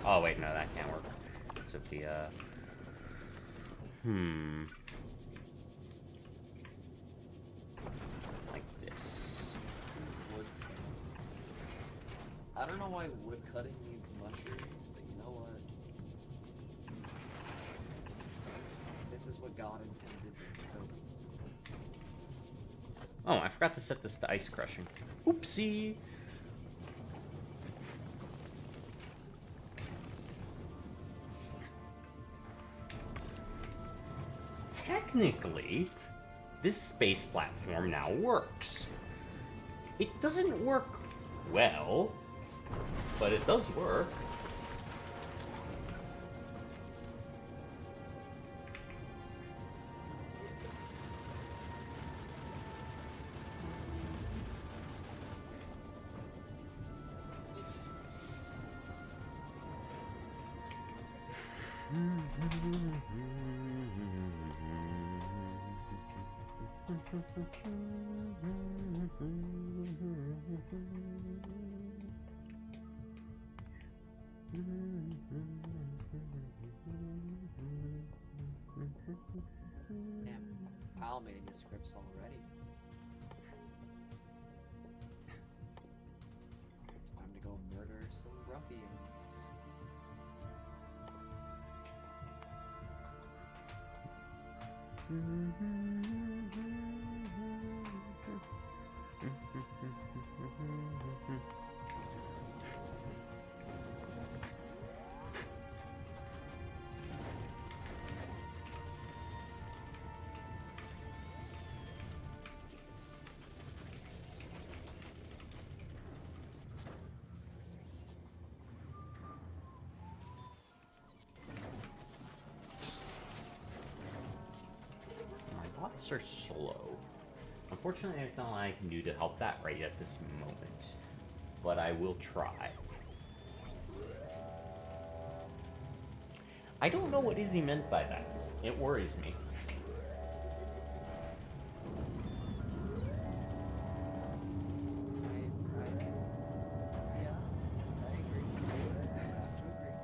Oh wait, no, that can't work. So the like this. Wood. I don't know why wood cutting needs mushrooms, but you know what? This is what God intended, so... Oh, I forgot to set this to ice crushing. Oopsie! Technically, this space platform now works. It doesn't work well, but it does work. Damn, PAL manuscripts already. Time to go murder some ruffians. Bots are slow. Unfortunately, there's not a lot I can do to help that right at this moment. But I will try. I don't know what Izzy meant by that. It worries me. Yeah, I agree. I have to agree.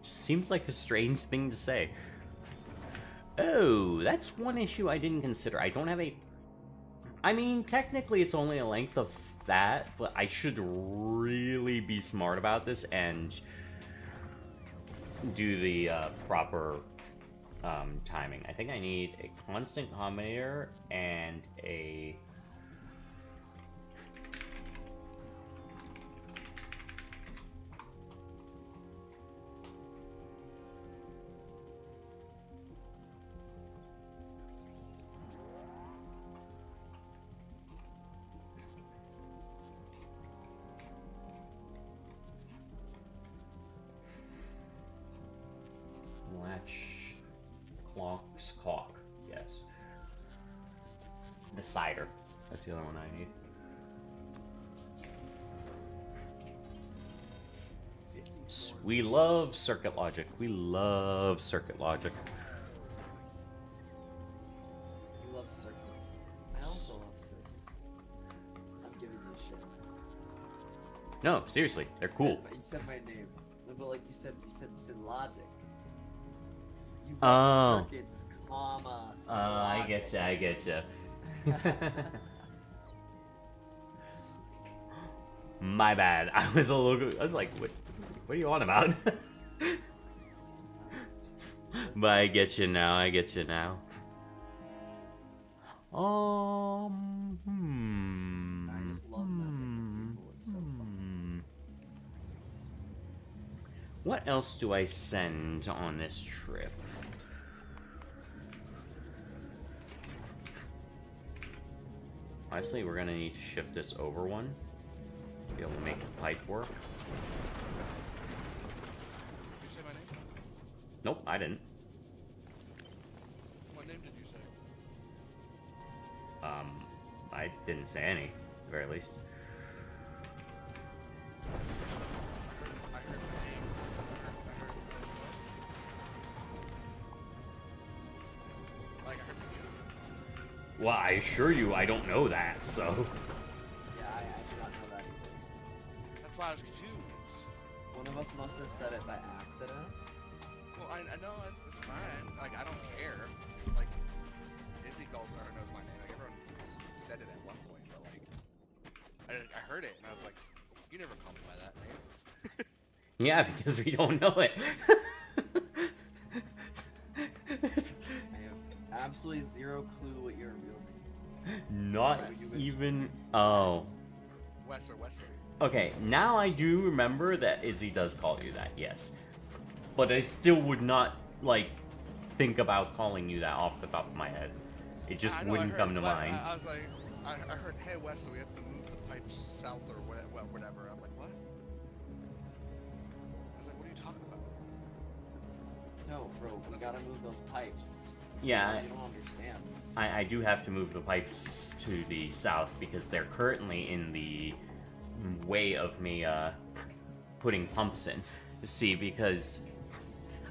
Seems like a strange thing to say. Oh, that's one issue I didn't consider. I don't have a... I mean, technically it's only a length of that, but I should really be smart about this and do the proper timing. I think I need a constant combinator and a... Latch, clocks, clock, yes. Decider, that's the other one I need. We love circuit logic. We love circuit logic. You love circuits. I also love circuits. I'm giving you a shit. No, seriously, they're cool. You said my name. No, but like you said logic. You love circuits, comma. I get you. I get you. My bad. I was like, what are you on about? But I get you now. I get you now. I just love messing with people. It's so fun. What else do I send on this trip? Honestly, we're gonna need to shift this over one to be able to make the pipe work. Did you say my name? Nope, I didn't. What name did you say? I didn't say any, at the very least. I heard my name. I heard my name. Well, I assure you, I don't know that, so. Yeah, I do not know that either. That's why I was confused. One of us must have said it by accident. Well, I know it's fine. Like, I don't care. Like, Izzy calls or knows my name. Like, everyone said it at one point, but like, I heard it and I was like, you never call me by that name. Yeah, because we don't know it. I have absolutely zero clue what your real name is. Not What you even. Oh. Wes or Wesley. Okay, now I do remember that Izzy does call you that, yes. But I still would not, like, think about calling you that off the top of my head. It just I know, wouldn't come to mind. I was like, I heard, hey Wesley, we have to move the pipes south or whatever. I'm like, what? I was like, what are you talking about? No, bro, we gotta move those pipes. Yeah, You don't understand. I do have to move the pipes to the south because they're currently in the way of me putting pumps in. See, because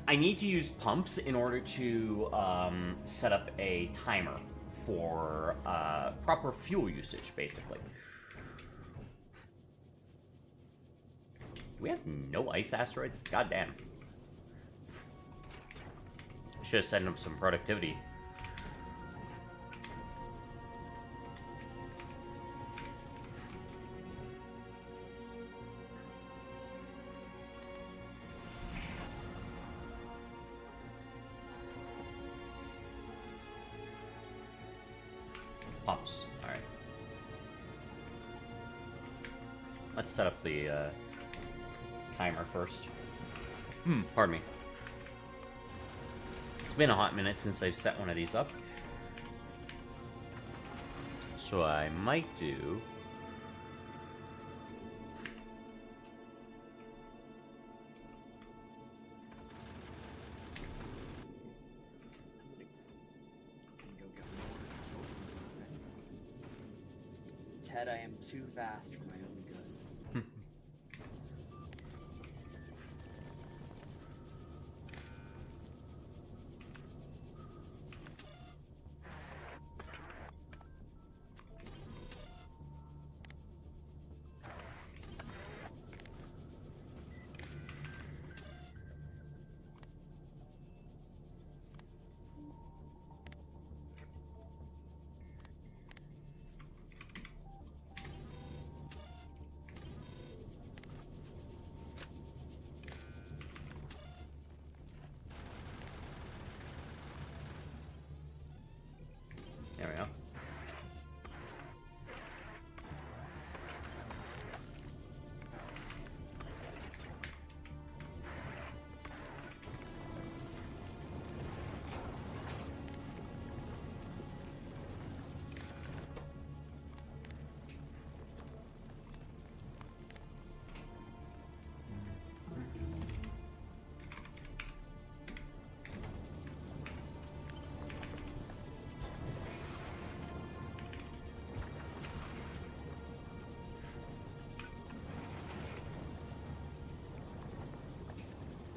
I need to use pumps in order to set up a timer for proper fuel usage, basically. Do we have no ice asteroids? God damn. Should have set up some productivity. Pumps. Alright. Let's set up the timer first. Pardon me. It's been a hot minute since I've set one of these up. So I might do... Go get more tokens already. Ted, I am too fast for my own good.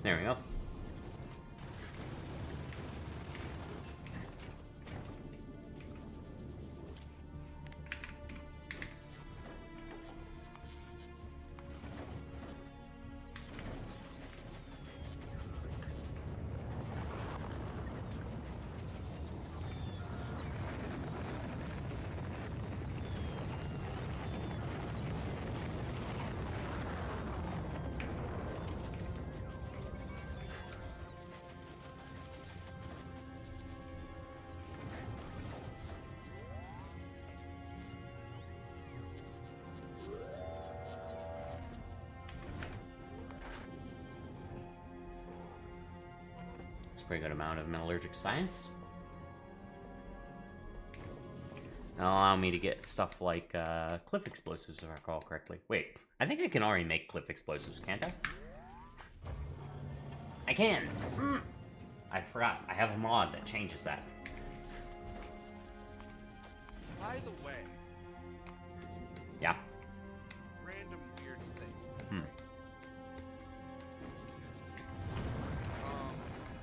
There we go. It's a pretty good amount of metallurgic science. That'll allow me to get stuff like cliff explosives, if I recall correctly. Wait, I think I can already make cliff explosives, can't I? I can! I forgot. I have a mod that changes that. By the way, Yeah. random weird thing. Hmm.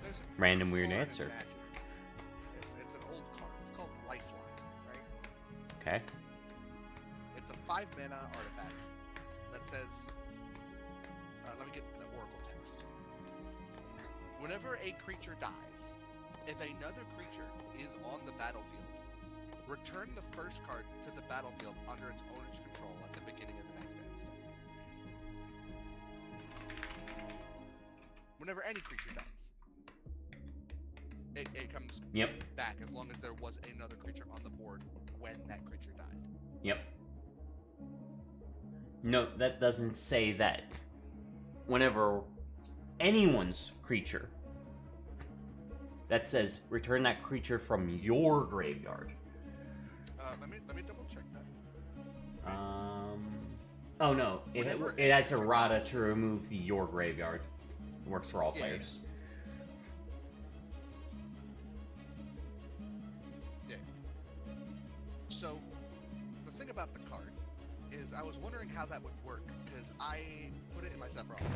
There's a Random weird card in answer. Magic. It's an old card. It's called Lifeline, right? Okay. It's a 5 mana artifact that says, let me get the oracle text. Whenever a creature dies, if another creature is on the battlefield, return the first card to the battlefield under its owner's control at the beginning of the next end step. Whenever any creature dies, it comes back as long as there was another creature on the board when that creature died. Yep. No, that doesn't say that whenever anyone's creature, that says return that creature from your graveyard. Let me double check that. Oh no, it has errata to remove your graveyard. It works for all players. Yeah. So, the thing about the card is I was wondering how that would work, because I put it in my Zefrania.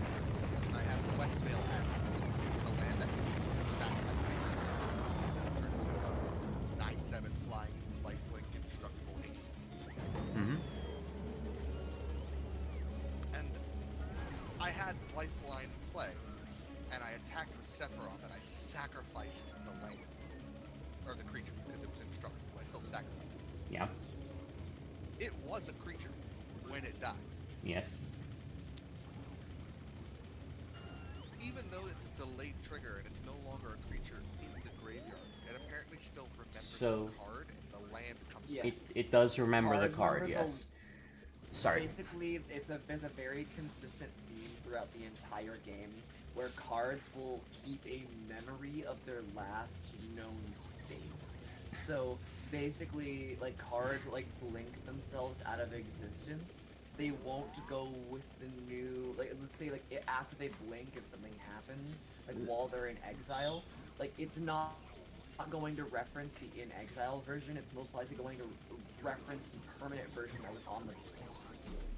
And I have Westvale as the land that sacrifice 9/7 flying, lifelink, indestructible haste. Mm-hmm. And I had Lifeline play, and I attacked with Sephiroth, and I sacrificed the land. Or the creature, because it was indestructible. I still sacrificed it. Yeah. It was a creature when it died. Yes. Even though it's a delayed trigger and it's no longer a creature in the graveyard, it apparently still remembers the card and the land comes back. It does remember the card, Remember yes. Sorry. Basically, there's a very consistent theme throughout the entire game where cards will keep a memory of their last known states. So basically, like cards like blink themselves out of existence. They won't go with the new, like let's say like after they blink, if something happens, like while they're in exile, like it's not going to reference the in exile version. It's most likely going to reference the permanent version that was on the.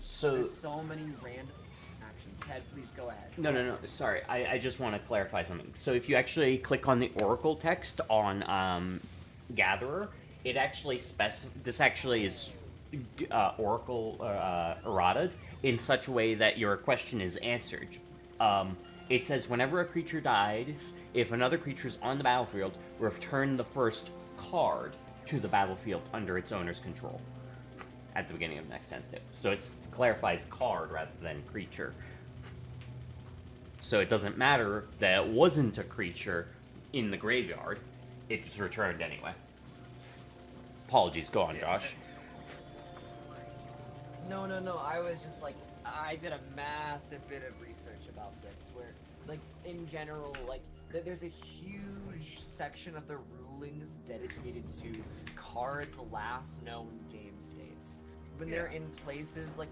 So There's so many random actions. Ted, please go ahead. No. Sorry, I just want to clarify something. So if you actually click on the Oracle text on Gatherer, it actually this actually is Oracle errata in such a way that your question is answered. It says whenever a creature dies, if another creature is on the battlefield, return the first card to the battlefield under its owner's control at the beginning of the next end step. So it clarifies card rather than creature. So it doesn't matter that it wasn't a creature in the graveyard, it's returned anyway. Apologies, go on, Josh. No. I was just like, I did a massive bit of research about this, where, like, in general, like, there's a huge section of the rulings dedicated to cards' last known game states. When they're in places, like,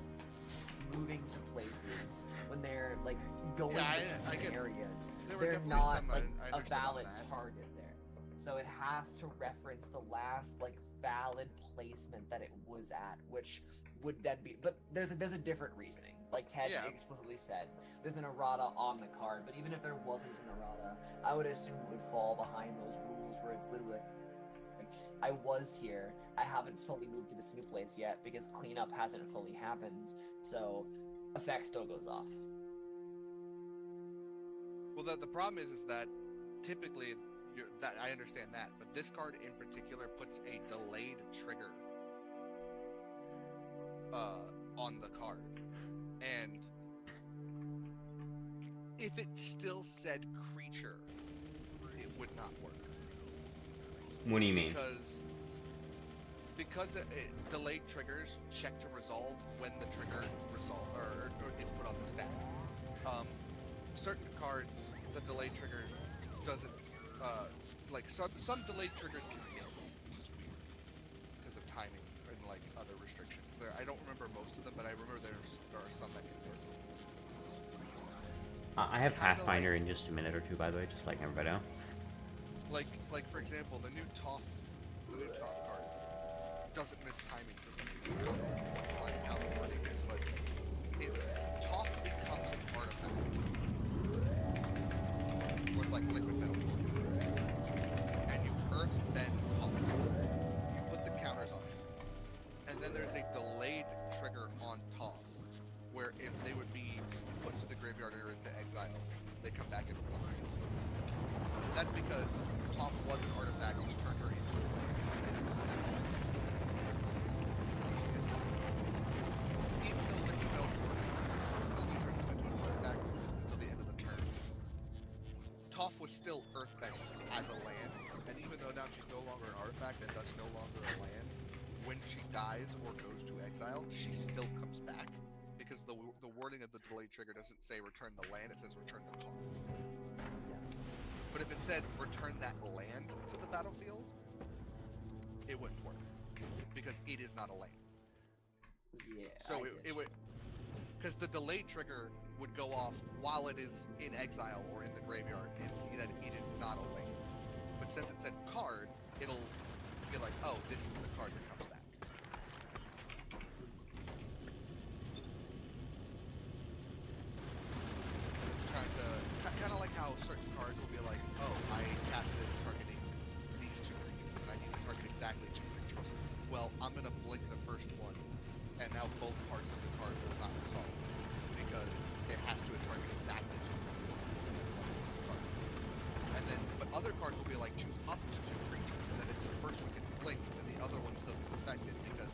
moving to places, when they're, like, going between areas, they're not, like, a valid target there. So it has to reference the last, like, valid placement that it was at, which would then be, but there's a different reasoning. like Ted Yeah. explicitly said. There's an errata on the card, but even if there wasn't an errata, I would assume it would fall behind those rules where it's literally like, I was here, I haven't fully moved to this new place yet because cleanup hasn't fully happened, so effect still goes off. Well, the problem is that typically, that I understand that, but this card in particular puts a delayed trigger on the card, and if it still said creature, it would not work. What do you mean? Because delayed triggers check to resolve when the trigger resolve or is put on the stack. Certain cards, the delayed trigger doesn't like some delayed triggers can miss, which is weird because of timing and like other restrictions. I don't remember most of them, but I remember there are some that can miss. I have Kinda Pathfinder like- in just a minute or two, by the way, just like everybody else. Like for example, the new Toph card doesn't miss timing for the like how the wording is, but if Toph becomes an artifact, with like liquid metal, and you earth then Toph, you put the counters on it, and then there's a delayed trigger on Toph, where if they would be put to the graveyard or into exile, they come back into play. That's because Toph was an artifact which turned her into a even though the spell only turns them into an artifact until the end of the turn, Toph was still earthbending as a land, and even though now she's no longer an artifact and thus no longer a land, when she dies or goes to exile, she still comes back, because the wording of the delayed trigger doesn't say return the land, it says return the Toph. Yes. But if it said return that land to the battlefield, it wouldn't work, because it is not a land. Yeah. So it would, because the delayed trigger would go off while it is in exile or in the graveyard and see that it is not a land. But since it said card, it'll be like, oh, this is the card that comes back. Trying to, kind of like how certain cards will be like, oh, I cast this targeting these two creatures, and I need to target exactly two creatures. Well, I'm gonna blink the first one, and now both parts of the card will not resolve, because it has to target exactly two creatures. And then, but other cards will be like, choose up to two creatures, and then if the first one gets blinked, then the other one still gets affected, because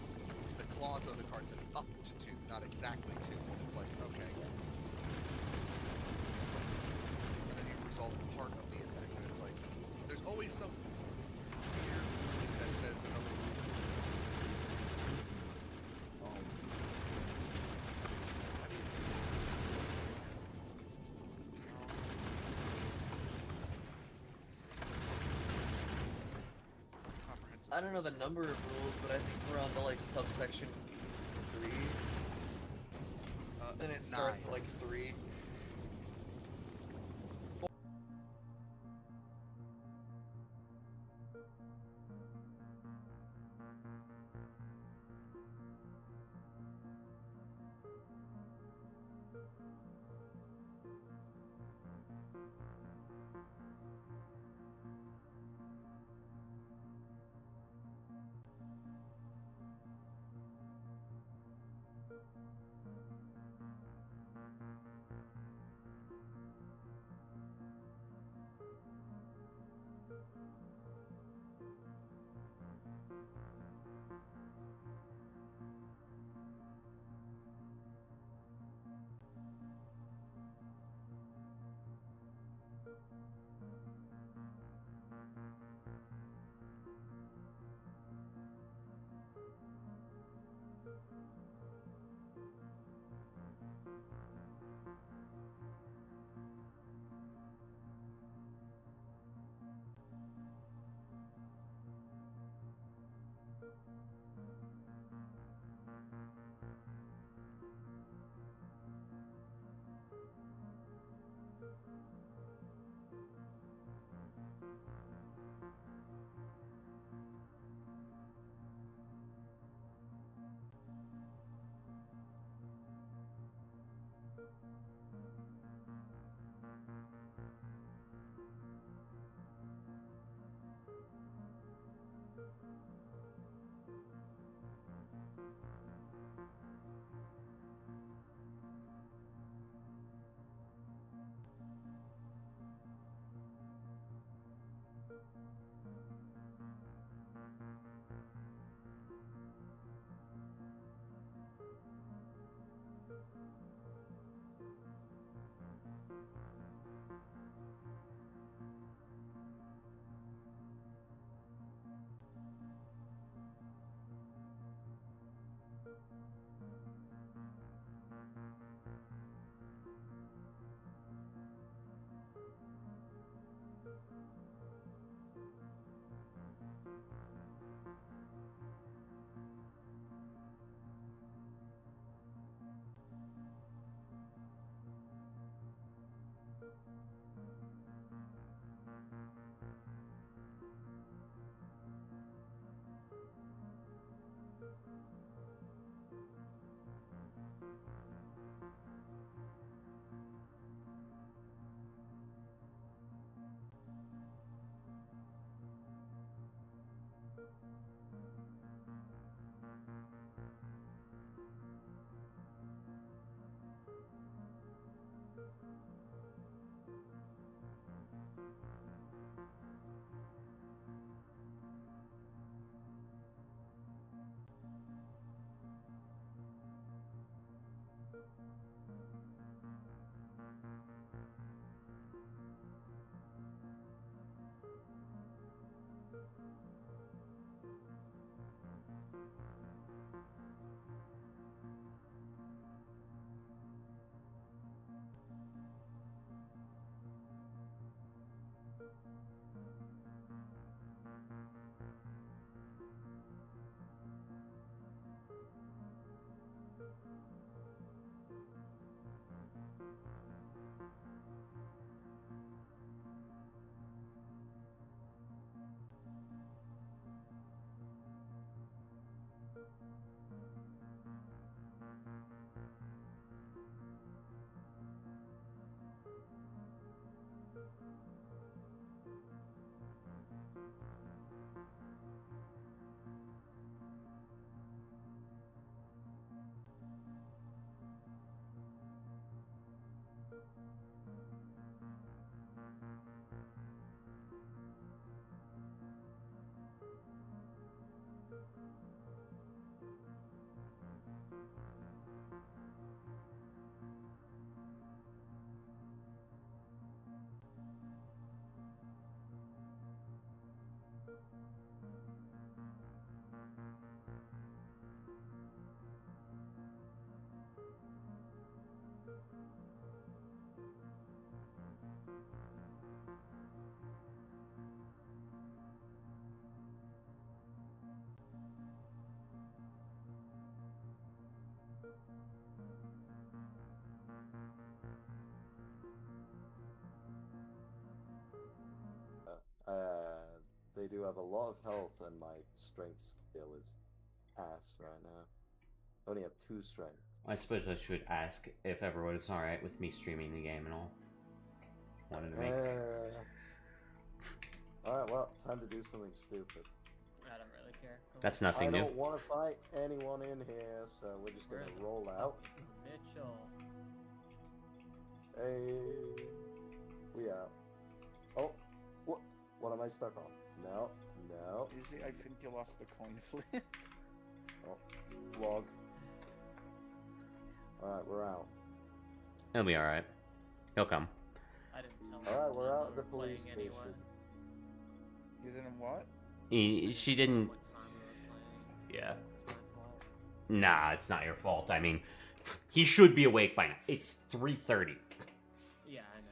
the clause of the card says up to two, not exactly two. It's like, okay. And then you resolve part of the effect, and it's like, there's always some weird thing that says another rule. I mean, comprehensive. I don't know the number of rules, but I think we're on to like subsection 3, and it starts at 9. like 3. They do have a lot of health, and my strength skill is ass right now. I only have 2 strength. I suppose I should ask if everyone is alright with me streaming the game and all. Wanted to make... Alright, well, time to do something stupid. I don't really care. Go That's on. nothing I new. don't want to fight anyone in here, so we're just gonna roll out. Mitchell. Hey, we out. Oh, what am I stuck on? No, no. Izzy, I think you lost the coin flip. Oh, log. Alright, we're out. He'll be alright. He'll come. I didn't tell him. Alright, we're out at the we were police playing station. anyway. You didn't what? She didn't... What time we were playing. Yeah. It's my fault. Nah, it's not your fault. I mean, he should be awake by now. It's 3:30. Yeah, I know.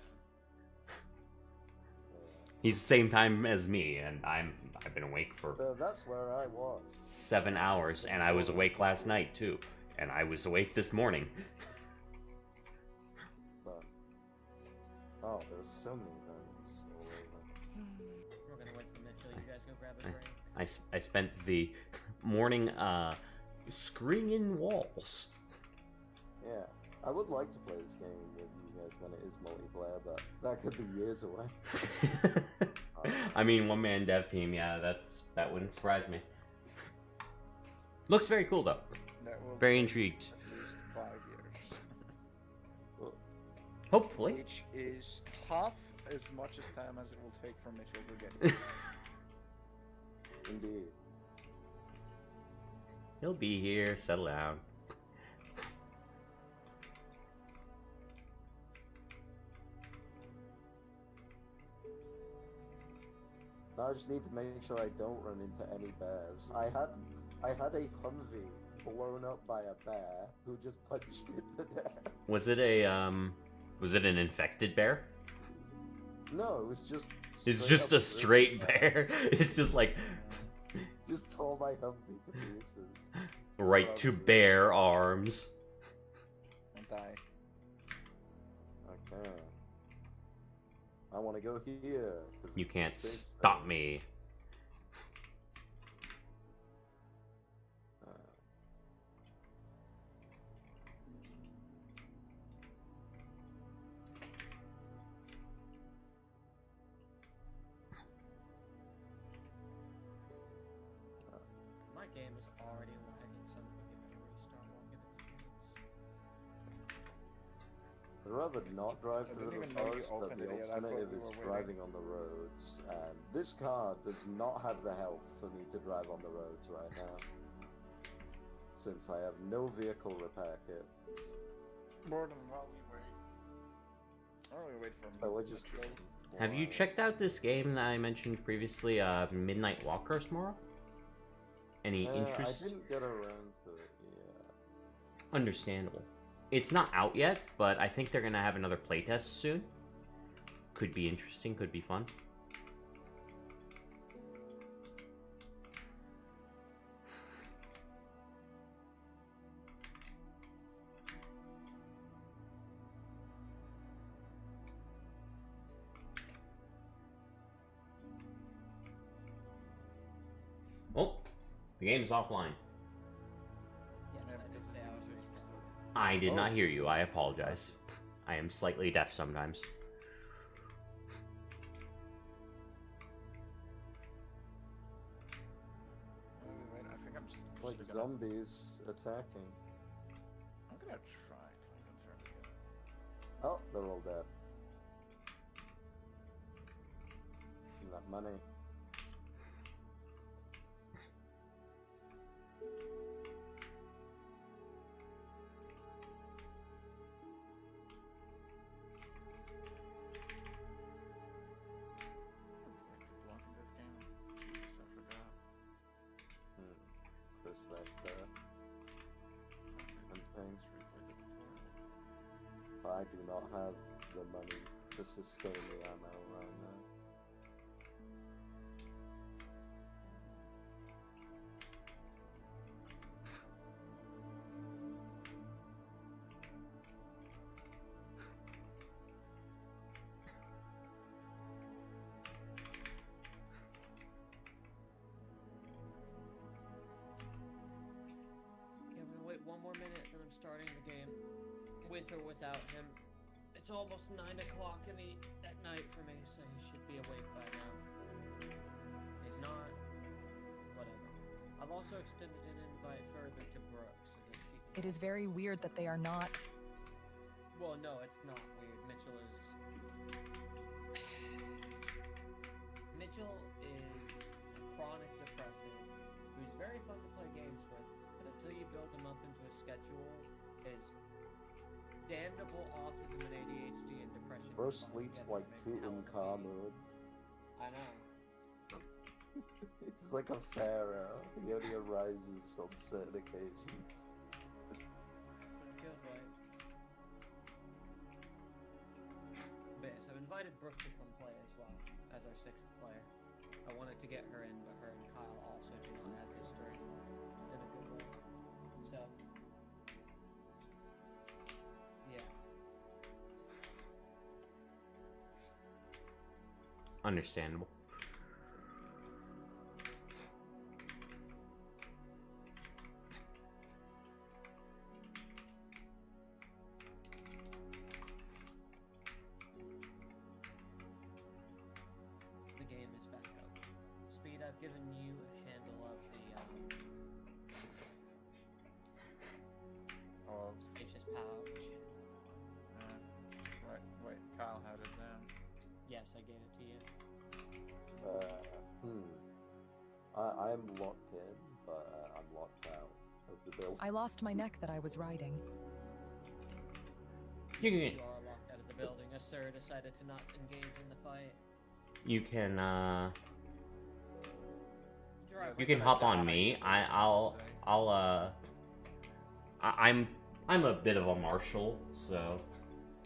He's the same time as me, and I've been awake for So that's where I was. 7 hours, and I was awake last night too, and I was awake this morning. But, oh, there's so many events all over. We're gonna wait for Mitchell. You guys go grab a drink. I spent the morning screening walls. Yeah, I would like to play this game with you guys when it is multiplayer, but that could be years away. I mean, one-man dev team, yeah, that wouldn't surprise me. Looks very cool though. That will Very take intrigued. At least 5 years. Well, Hopefully. Which is half as much as time as it will take for Mitchell to get here. indeed. He'll be here, settle down. I just need to make sure I don't run into any bears. I had a Humvee blown up by a bear who just punched it to death. Was it an infected bear? No, it was just. It's just a straight bear. It's just like Just tore my Humvee to pieces. right to bear arms. And die. Okay. I want to go here. 'cause You it's can't a safe stop zone. me. My game is already lagging, so I'm gonna give it a restart while giving it a chance. I'd rather not drive I through didn't the even know you forest, but opened the it yet. I thought alternative we is were waiting. driving on the roads, and this car does not have the health for me to drive on the roads right now. Since I have no vehicle repair kits. Borden, while we wait. While we wait for So we're just Mitchell. Have you checked out this game that I mentioned previously, Midnight Walkers, tomorrow? Any interest? I didn't get around to it yet. Understandable. It's not out yet, but I think they're gonna have another playtest soon. Could be interesting, could be fun. Oh, the game's offline. Yes, Yeah, I did because say it's I was usually restarting. supposed to- I did not Oh. hear you. I apologize. I am slightly deaf sometimes. While we wait, I think I'm just Like actually gonna- zombies attacking. I'm gonna try clicking through again. Oh, they're all dead. Isn't that money? Blocking this game. Jesus, I forgot. Chris Vector. And thanks. I do not have the money to sustain the ammo right now. Okay, I'm gonna wait one more minute, then I'm starting the game. With or without him. It's almost 9 o'clock at night for me, so he should be awake by now. He's not. Whatever. I've also extended an invite further to Brooke so that she can. It is very weird that they are not. Well, no, it's not weird. Mitchell is a chronic depressive who's very fun to play games with, but until you build him up into a schedule, his damnable autism and ADHD and depression. Bro combine sleeps together like to make two hell in of a car game. mode. I know. He's like a pharaoh. He only arises on certain occasions. That's what it feels like. But yes, I've invited Brooke to come play as well, as our 6th player. I wanted to get her in, but her and Kyle also do not have history in a good way. So, yeah. Understandable. The game is back up. Speed, I've given you a handle of the Oh, spacious pouch. wait, Kyle had it down. Yes, I gave it to you. I'm locked in, but I'm locked out of the building. I lost my neck that I was riding. You You can, are locked out of the building. A sir decided to not engage in the fight. you can, You can hop on me. I'm a bit of a marshal, so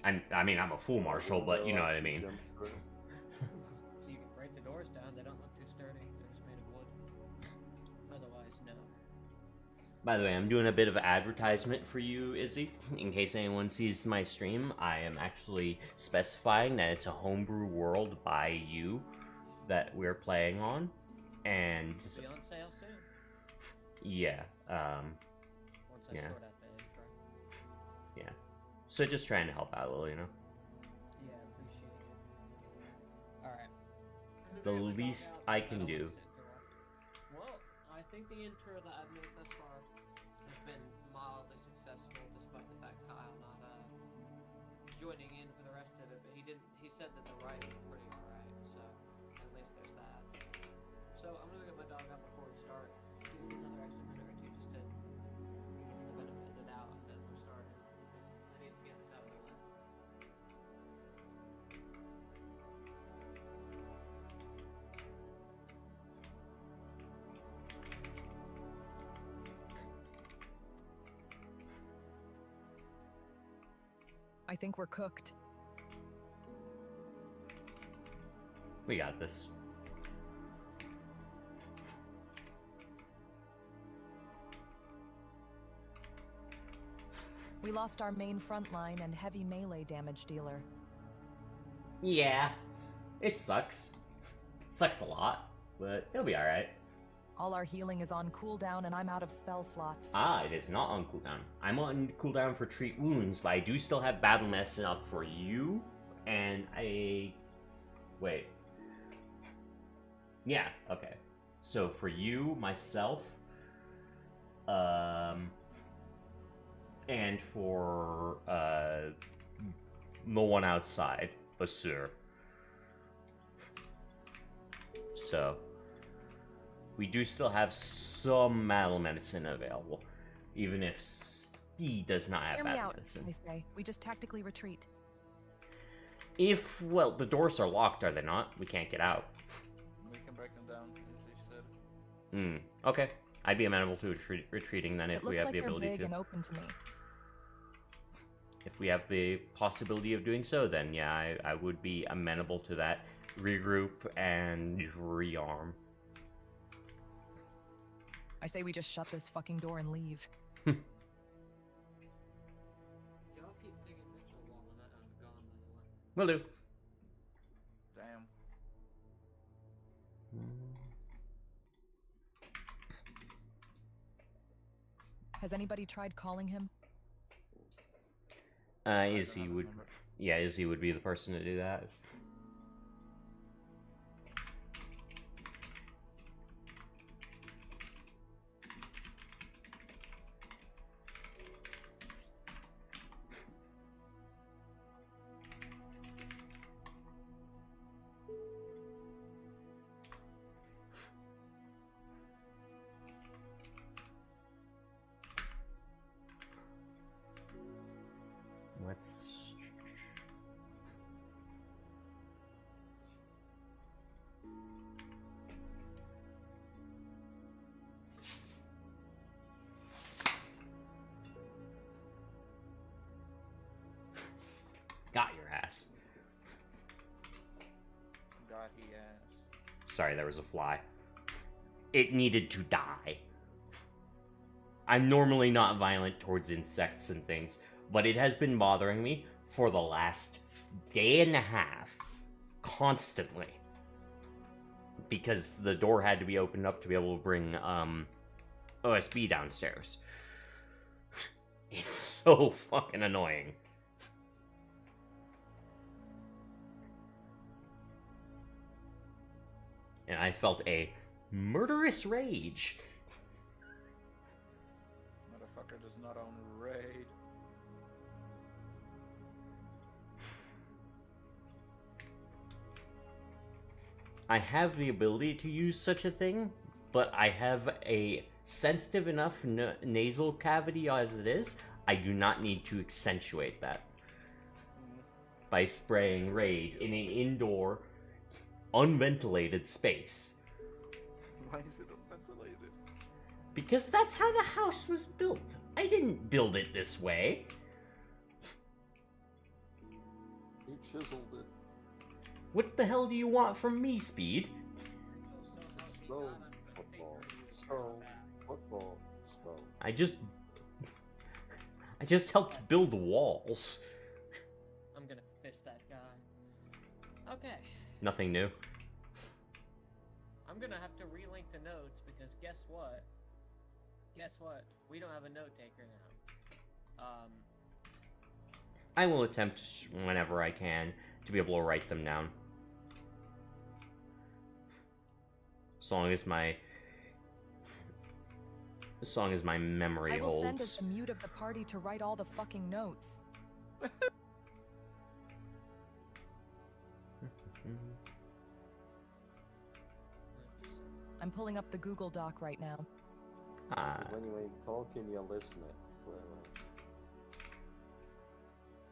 I mean I'm a full marshal, but you know what I mean. Jump through. You can break the doors down. They don't look too sturdy. They're just made of wood. Otherwise, no. By the way, I'm doing a bit of advertisement for you, Izzy. In case anyone sees my stream, I am actually specifying that it's a homebrew world by you that we're playing on, and It'll be on sale soon. yeah, Once I Yeah. sort out the intro. yeah. So just trying to help out a little, you know. Yeah, appreciate it. Alright. The least I can do. Well, I think the intro that I've made thus far has been mildly successful, despite the fact Kyle not joining in for the rest of it. But he said that the writing was pretty alright, so at least there's that. So I'm gonna get my dog out before we start. Give it another extra minute or two just to give it the benefit of the doubt, and then we're starting. Because I need to get this out of the way. I think we're cooked. We got this. We lost our main front line and heavy melee damage dealer. Yeah, it sucks. Sucks a lot, but it'll be alright. All our healing is on cooldown and I'm out of spell slots. Ah, it is not on cooldown. I'm on cooldown for treat wounds, but I do still have battle medicine up for you, and wait. Yeah, okay. So for you, myself, and for, no one outside, Basur. So, we do still have some battle medicine available, even if Speed does not have Hear me battle out, medicine. I say. We just tactically retreat. If, well, the doors are locked, are they not? We can't get out. We can break them down, as they said. Okay. I'd be amenable to retreating then if It we looks have like the they're ability big to. and open to me. If we have the possibility of doing so, then yeah, I would be amenable to that. Regroup and rearm. I say we just shut this fucking door and leave. Y'all keep digging Mitchell while I'm gone, by the way. Will do. Damn. Has anybody tried calling him? Izzy would, yeah, Izzy would be the person to do that. Let's. Got your ass. God, he ass. Sorry, there was a fly. It needed to die. I'm normally not violent towards insects and things, but it has been bothering me for the last day and a half, constantly. Because the door had to be opened up to be able to bring, OSB downstairs. It's so fucking annoying. And I felt a murderous rage. Motherfucker does not own raid. I have the ability to use such a thing, but I have a sensitive enough nasal cavity as it is. I do not need to accentuate that by spraying raid in an indoor, unventilated space. Why is it unventilated? Because that's how the house was built. I didn't build it this way. He chiseled it. What the hell do you want from me, Speed? Stone, football, stone, football, stone. I just helped build walls. I'm gonna fist that guy. Okay. Nothing new. I'm gonna have to relink the notes because guess what? Guess what? We don't have a note taker now. I will attempt whenever I can to be able to write them down. As long as my memory I will holds. send as the mute of the party to write all the fucking notes. I'm pulling up the Google Doc right now. When you ain't talking, you're listening. Clearly.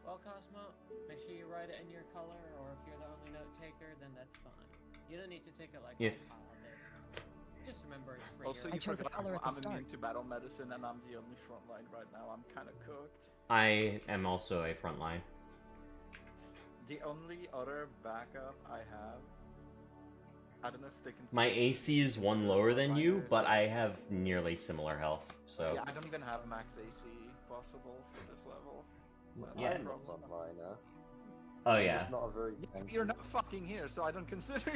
Well, Cosmo, make sure you write it in your color, or if you're the only note taker, then that's fine. You don't need to take it like If- all of it. Just remember it's for Also, your I you chose a forgot color at the I'm start. immune to battle medicine, and I'm the only frontline right now. I'm kind of cooked. I am also a frontline. The only other backup I have, I don't know if they can. My AC is one lower than you, but I have nearly similar health, so Yeah, I don't even have max AC possible for this level. That's Yeah. my I'm a problem. frontliner. oh I'm yeah. just not a very Yeah, tanky- you're not fucking here, so I don't consider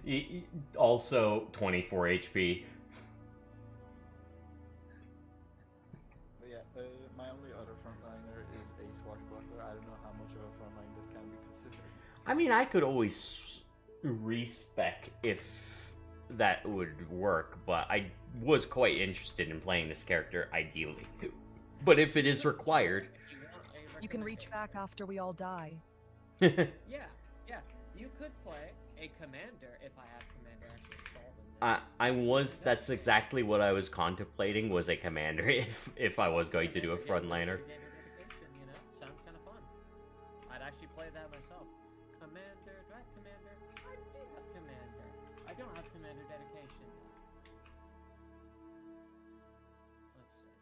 you. Also 24 HP. But yeah, my only other frontliner is a swashbuckler. I don't know how much of a frontline that can be considered. I mean, I could always respec if that would work, but I was quite interested in playing this character ideally. But if it is required, If you want a You can reach back after we all die. Yeah, yeah. You could play a commander if I have commander actually installed. that's exactly what I was contemplating, was a commander if I was going to do a frontliner. Dedication, you know, sounds kind of fun. I'd actually play that myself. Commander, do I have commander? I do have commander. I don't have commander dedication. Let's see.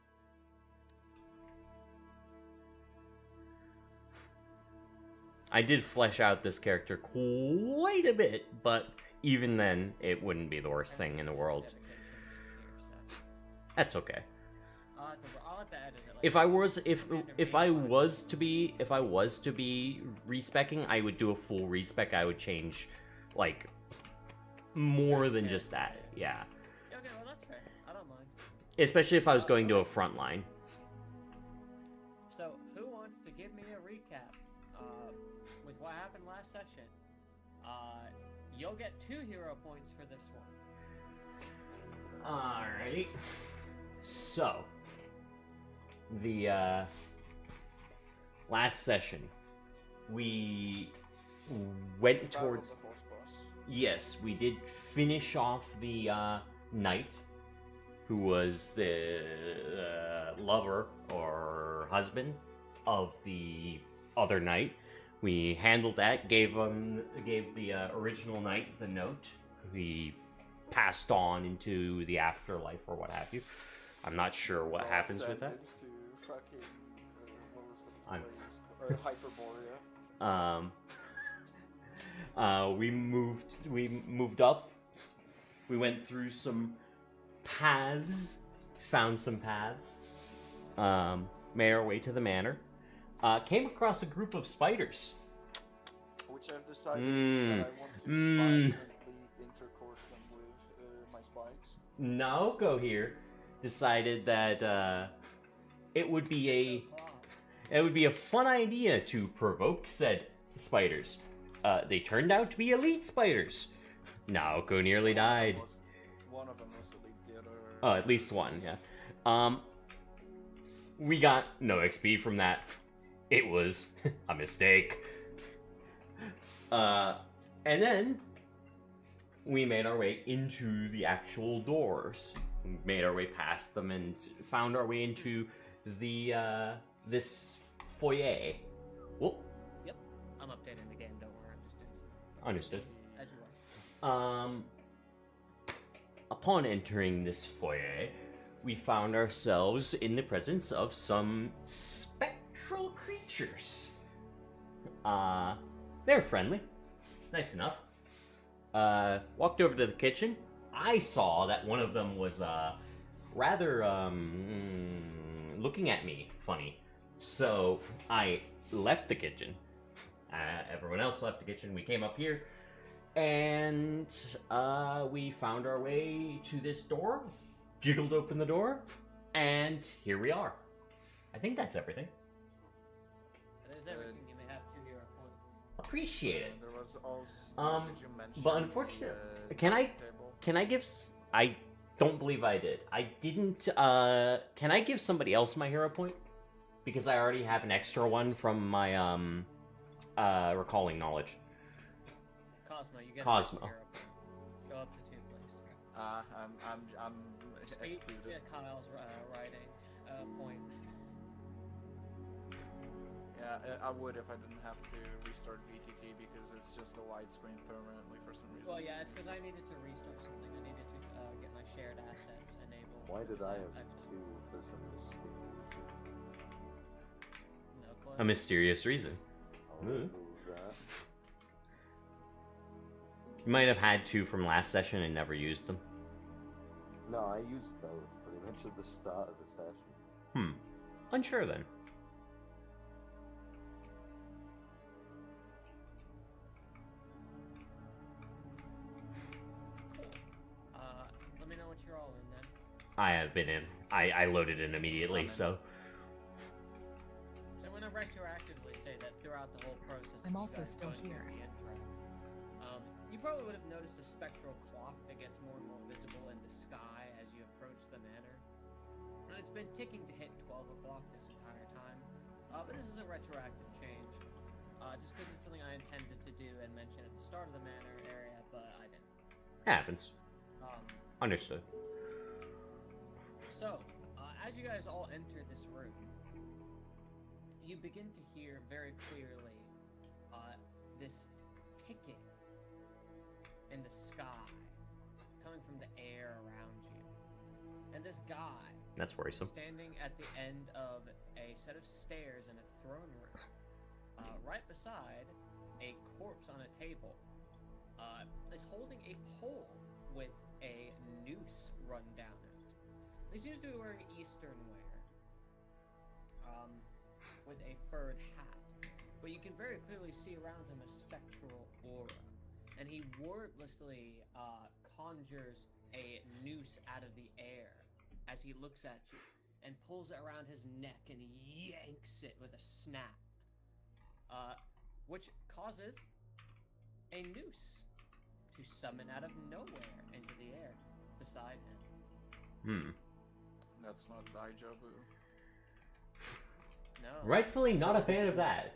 I did flesh out this character quite a bit, but even then, it wouldn't be the worst thing in the world. Dedications here, so. That's okay. I'll have to edit it. Like, If I was commander being if I was to be respecking, I would do a full respec. I would change like more than just that. Yeah. Okay, well that's fair. I don't mind. Especially if I was going to a front line. So, who wants to give me a recap with what happened last session? You'll get 2 hero points for this one. Alright. So, the last session, we went Battle of towards. the horse boss. Yes, we did finish off the knight, who was the lover or husband of the other knight. We handled that, gave the original knight the note. We passed on into the afterlife or what have you. I'm not sure what Well, happens with that. send it to fucking, what was the I'm- place? Hyperborea. We moved up. We went through some paths, found some paths. Made our way to the manor. Came across a group of spiders. Which I've decided Mm. that I want to Mm. violently intercourse them with my spikes. Naoko here decided that it would be a fun idea to provoke said spiders. They turned out to be elite spiders. Naoko nearly died. One of them was elite, the other... Oh, at least one, yeah. We got no XP from that. It was a mistake. And then we made our way into the actual doors. We made our way past them and found our way into the this foyer. Well, Yep, I'm updating the game. Don't worry, I'm just doing something understood. as you are. Up upon entering this foyer, we found ourselves in the presence of some spectral creatures. They're friendly. Nice enough. Walked over to the kitchen. I saw that one of them was, rather, looking at me funny. So, I left the kitchen. Everyone else left the kitchen. We came up here, and, we found our way to this door, jiggled open the door, and here we are. I think that's everything. That is everything. You may have 2 hero points. Appreciate it. There was also. Did you mention But unfortunately, the can I table? give? I don't believe I did. I didn't. Can I give somebody else my hero point? Because I already have an extra one from my recalling knowledge. Cosmo, you get Cosmo. the hero point. Go up to 2, please. I'm Speed, excluded. get Kyle's writing point. Yeah, I would if I didn't have to restart VTT because it's just a widescreen permanently for some reason. Well, yeah, it's because I needed to restart something. I needed to get my shared assets enabled. Why did I have Actually, 2 for some mysterious reason? no clue. A mysterious reason. I'll Hmm. remove that. You might have had 2 from last session and never used them. No, I used both pretty much at the start of the session. Unsure then. Let me know what you're all in then. I have been in. I loaded in immediately, so. So I'm gonna retroactively say that throughout the whole process, of I'm you also guys still going through here. the intro, you probably would have noticed a spectral clock that gets more and more visible in the sky as you approach the manor. And it's been ticking to hit 12 o'clock this entire time. But this is a retroactive change. Just because it's something I intended to do and mention at the start of the manor area, but I didn't. Happens. Um, Understood. So, as you guys all enter this room, you begin to hear very clearly this ticking in the sky coming from the air around you. And this guy, That's worrisome. standing at the end of a set of stairs in a throne room, right beside a corpse on a table, is holding a pole with a noose run down it. He seems to be wearing Eastern wear, with a furred hat, but you can very clearly see around him a spectral aura, and he wordlessly conjures a noose out of the air as he looks at you and pulls it around his neck and yanks it with a snap, which causes a noose to summon out of nowhere into the air beside him. That's not Daijobu. No. Rightfully not a fan of that.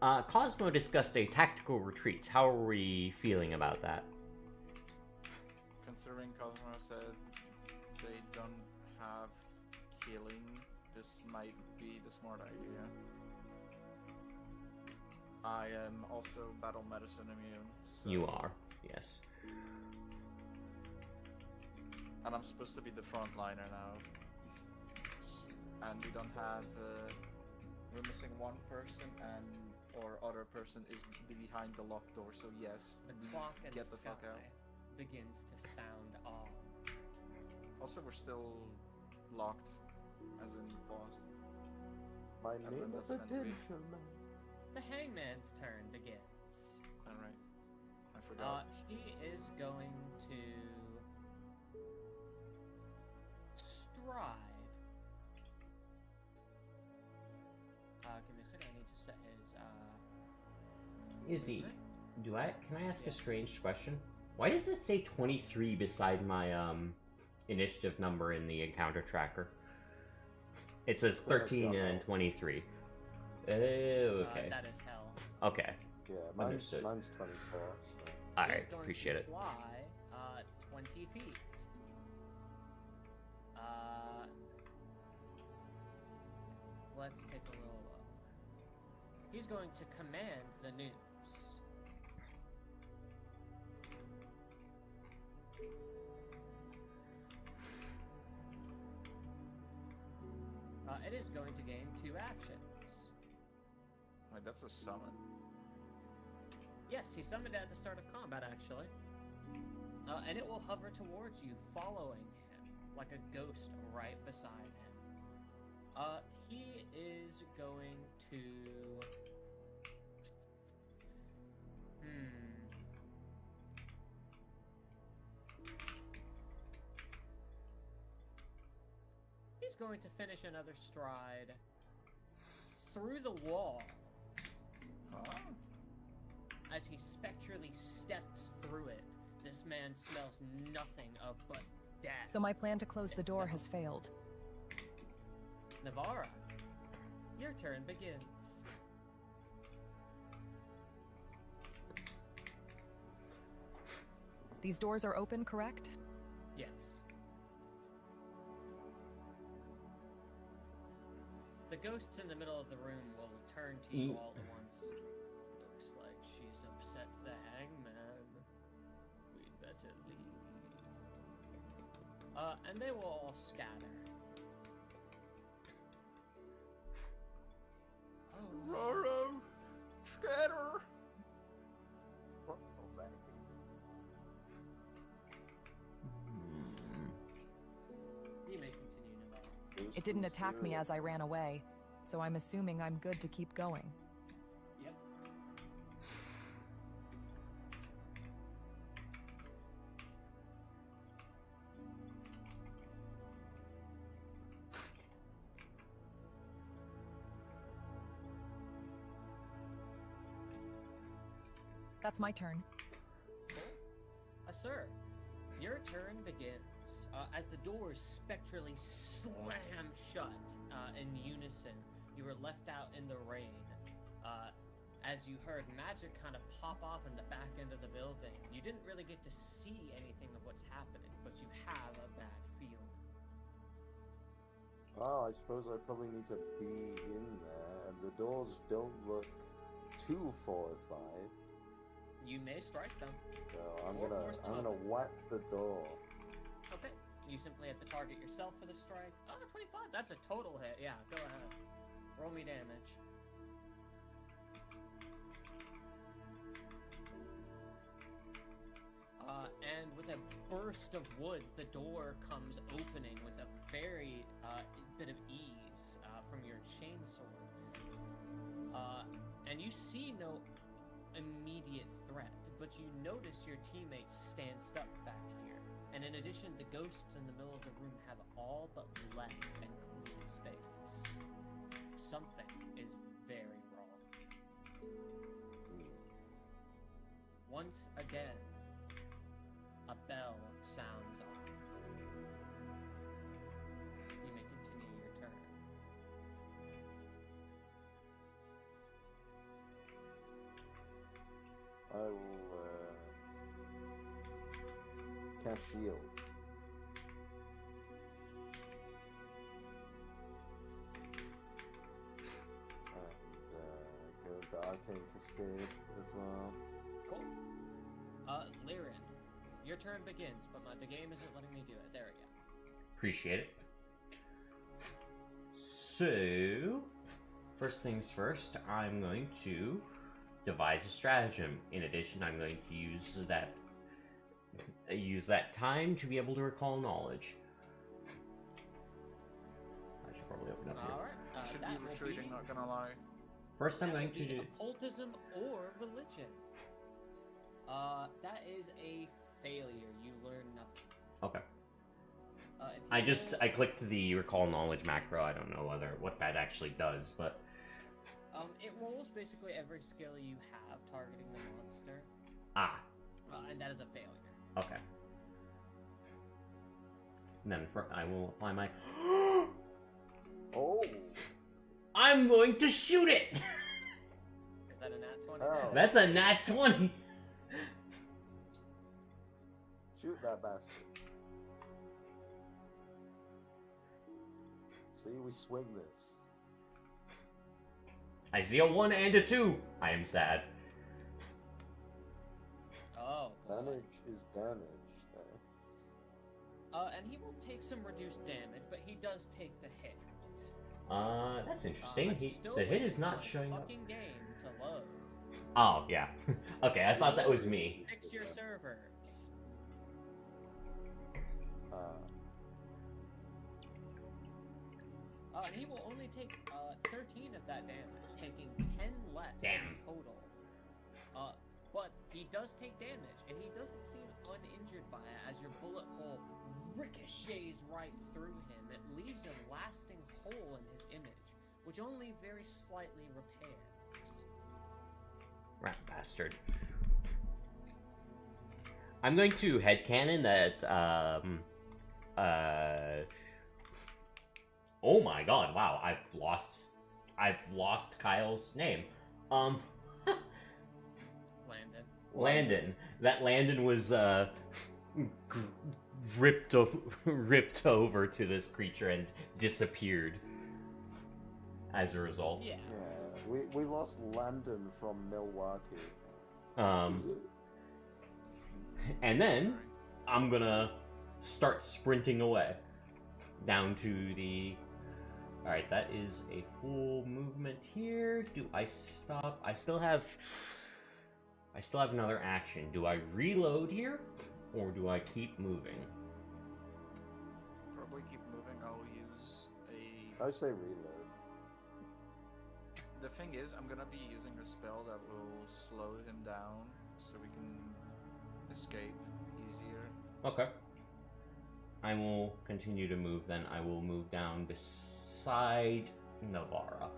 Cosmo discussed a tactical retreat. How are we feeling about that? Considering Cosmo said they don't have healing, this might be the smart idea. I am also battle medicine immune. So... You are, yes. And I'm supposed to be the frontliner now. And we don't have. We're missing one person, and our other person is behind the locked door. So yes, The we clock in get the the fuck sky out. begins to sound off. Also, we're still locked, as in paused. My As name in is that's meant to be. attention. The hangman's turn begins. Alright. I forgot. He is going to stride. Give me a second. I need to set his. Izzy, can I ask a strange question? Why does it say 23 beside my initiative number in the encounter tracker? It says 13 and 23. Oh, okay. That is hell. Okay. Yeah, Understood. mine's 24. So. Alright, He's going appreciate to it. Fly 20 feet. Let's take a little look. He's going to command the noose. it is going to gain 2 actions. Wait, that's a summon? Yes, he summoned it at the start of combat, actually. And it will hover towards you, following him, like a ghost right beside him. He is going to... He's going to finish another stride through the wall Huh? as he spectrally steps through it. This man smells nothing of but death. So my plan to close the door itself. has failed. Navarra, your turn begins. These doors are open, correct? Yes. The ghosts in the middle of the room will turn to you all at once. Looks like she's upset the hangman. We'd better leave. And they will all scatter. Oh, Roro! Scatter! you may continue, Navarra. It didn't attack me as I ran away, so I'm assuming I'm good to keep going. Yep. That's my turn. Sir, your turn begins as the doors spectrally slam shut in unison. You were left out in the rain. As you heard magic kind of pop off in the back end of the building. You didn't really get to see anything of what's happening, but you have a bad feeling. Oh, I suppose I probably need to be in there, and the doors don't look too fortified. You may strike them. So I'm Or gonna force them I'm gonna open. whack the door. Okay. You simply have to target yourself for the strike. 25. That's a total hit. Yeah, go ahead. Roll me damage. And with a burst of wood, the door comes opening with a very bit of ease from your chainsword. And you see no immediate threat, but you notice your teammates stand stuck back here. And in addition, the ghosts in the middle of the room have all but left and cleared space. Something is very wrong. Once again, a bell sounds off. You may continue your turn. I will cast shield. And go into Arcane Cascade as well. Cool. Lyran, your turn begins, but the game isn't letting me do it. There we go. Appreciate it. So, first things first, I'm going to devise a stratagem. In addition, I'm going to use that time to be able to recall knowledge. I should probably open up here. Alright. Should that be will retreating, not gonna lie. First, I'm that going will to be do. occultism or religion. That is a failure. You learn nothing. Okay. If you I clicked the recall knowledge macro. I don't know what that actually does, but it rolls basically every skill you have targeting the monster. And that is a failure. Okay. And then I will apply my. Oh! I'm going to shoot it. Is that a nat 20? Oh. That's a nat 20. Shoot that bastard. See, we swing this. I see a 1 and a 2. I am sad. Oh. boy. Damage is damage there. And he will take some reduced damage, but he does take the hit. That's interesting. I'm still The hit waiting is for not the showing up. fucking game to load. Oh, yeah. Okay, I thought that was me. Fix your servers. And he will only take 13 of that damage, taking 10 less Damn. in total. But he does take damage, and he doesn't seem uninjured by it as your bullet hole ricochets right through him. It leaves a lasting hole in his image, which only very slightly repairs. Rat bastard. I'm going to headcanon that, oh my god, wow, I've lost Kyle's name. Landon. That Landon was, ripped over to this creature and disappeared as a result. Yeah. Yeah, we lost Landon from Milwaukee. And then I'm gonna start sprinting away down to the. Alright, that is a full movement here. Do I stop? I still have another action. Do I reload here? Or do I keep moving? Probably keep moving. I'll use a. I say reload. The thing is, I'm gonna be using a spell that will slow him down so we can escape easier. Okay. I will continue to move then. I will move down beside Navara.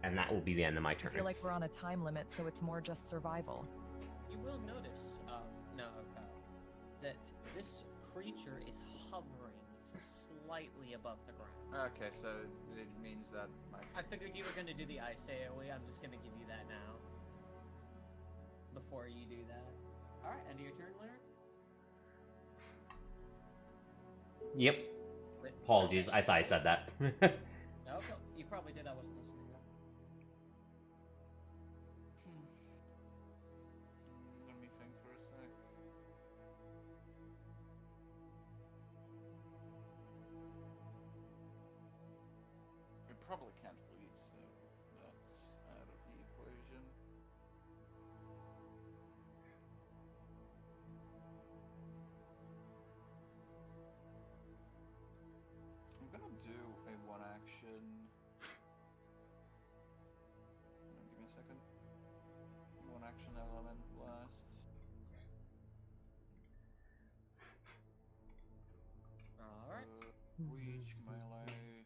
And that will be the end of my I turn. feel like we're on a time limit, so it's more just survival. You will notice, that this creature is hovering slightly above the ground. Okay, so it means that my. I figured you were going to do the ice AoE. I'm just going to give you that now. Before you do that. Alright, end of your turn, Lyric? Yep. Apologies, I thought I said that. No, you probably did. I wasn't listening. Let me think for a sec. It probably can't bleed, so that's out of the equation. I'm gonna do a one action. Give me a second. One action element blast. Alright. Reach melee.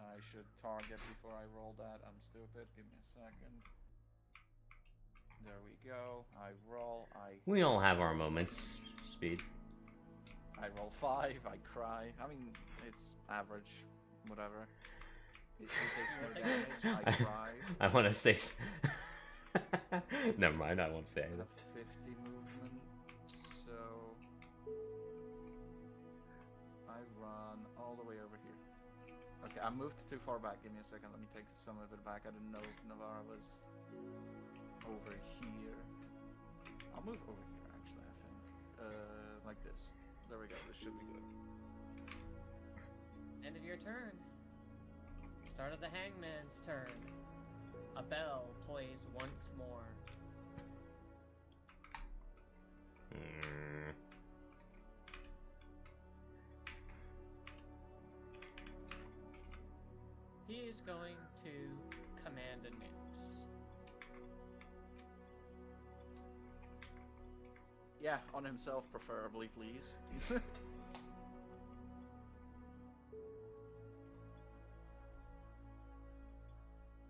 I should target before I roll that. I'm stupid. Give me a second. There we go. I roll. We all have our moments, Speed. I roll 5. I cry. I mean, it's average. Whatever. It takes no damage. I cry. I want to say. Never mind, I won't say I anything. have 50 movement, so I run all the way over here. Okay, I moved too far back. Give me a second. Let me take some of it back. I didn't know Navarra was over here. I'll move over here, actually, I think. Like this. There we go. This should be good. End of your turn. Start of the Hangman's turn. A bell plays once more. He is going to command a noose. Yeah, on himself, preferably, please.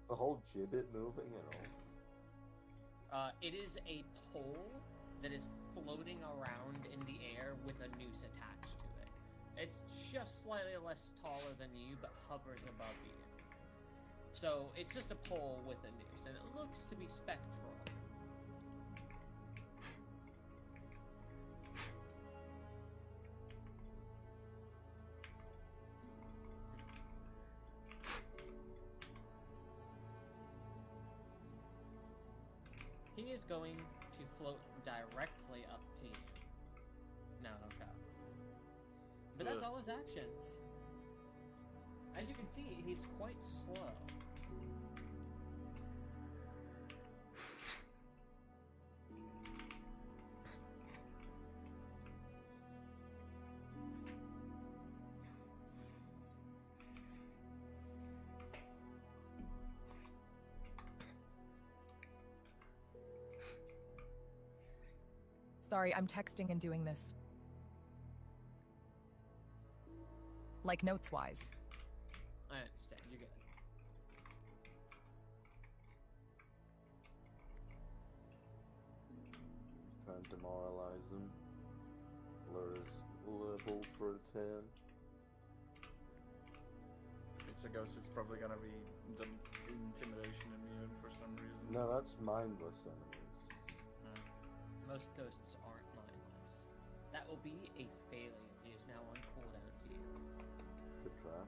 The whole gibbet moving and all. It is a pole that is floating around in the air with a noose attached to it. It's just slightly less taller than you, but hovers above you. So it's just a pole with a noose, and it looks to be spectral. He is going to float directly up to you. No, okay. But that's all his actions. As you can see, he's quite slow. Sorry, I'm texting and doing this. Like notes-wise. I understand. You're good. Try and demoralize him. Lower his level for a 10. It's a ghost, it's probably gonna be the intimidation immune for some reason. No, that's mindless enemies. Most ghosts aren't mindless. That will be a failure. He is now on cooldown to you. Good try.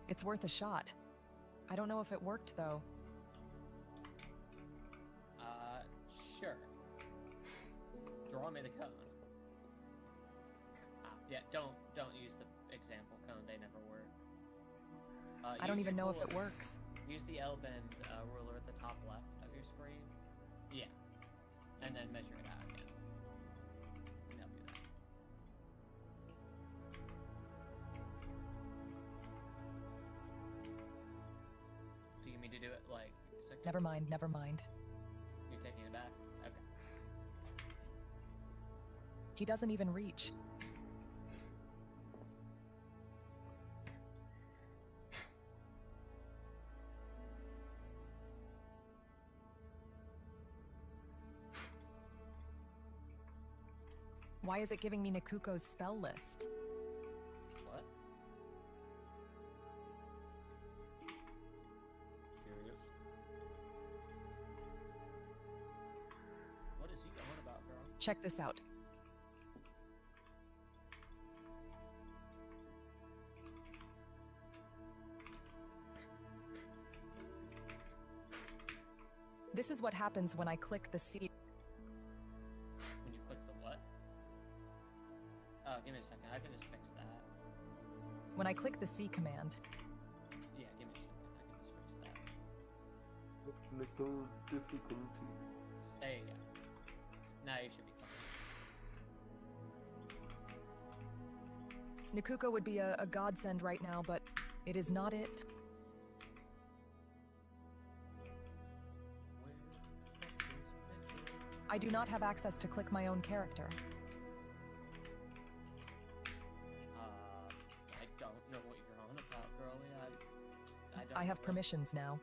It's worth a shot. I don't know if it worked, though. Sure. Draw me the cone. Yeah, don't use the example cone. They never work. I don't Use even your know if tool- it works. Use the L-bend ruler at the top left of your screen. Yeah. And then measure it out again. Let me help you with that. Do you mean to do it like a second? Never mind, never mind. You're taking it back? Okay. He doesn't even reach. Why is it giving me Nikuko's spell list? What? Curious. What is he going about, girl? Check this out. This is what happens when I click the C. When you click the what? Give me a second. I can just fix that. When I click the C command, Yeah, give me a second. I can just fix that. Technical difficulties. There you go. Now you should be fine. Nikuko would be a godsend right now, but it is not it. I do not have access to click my own character. I don't know what you're on about, girlie. I don't I have know. permissions now.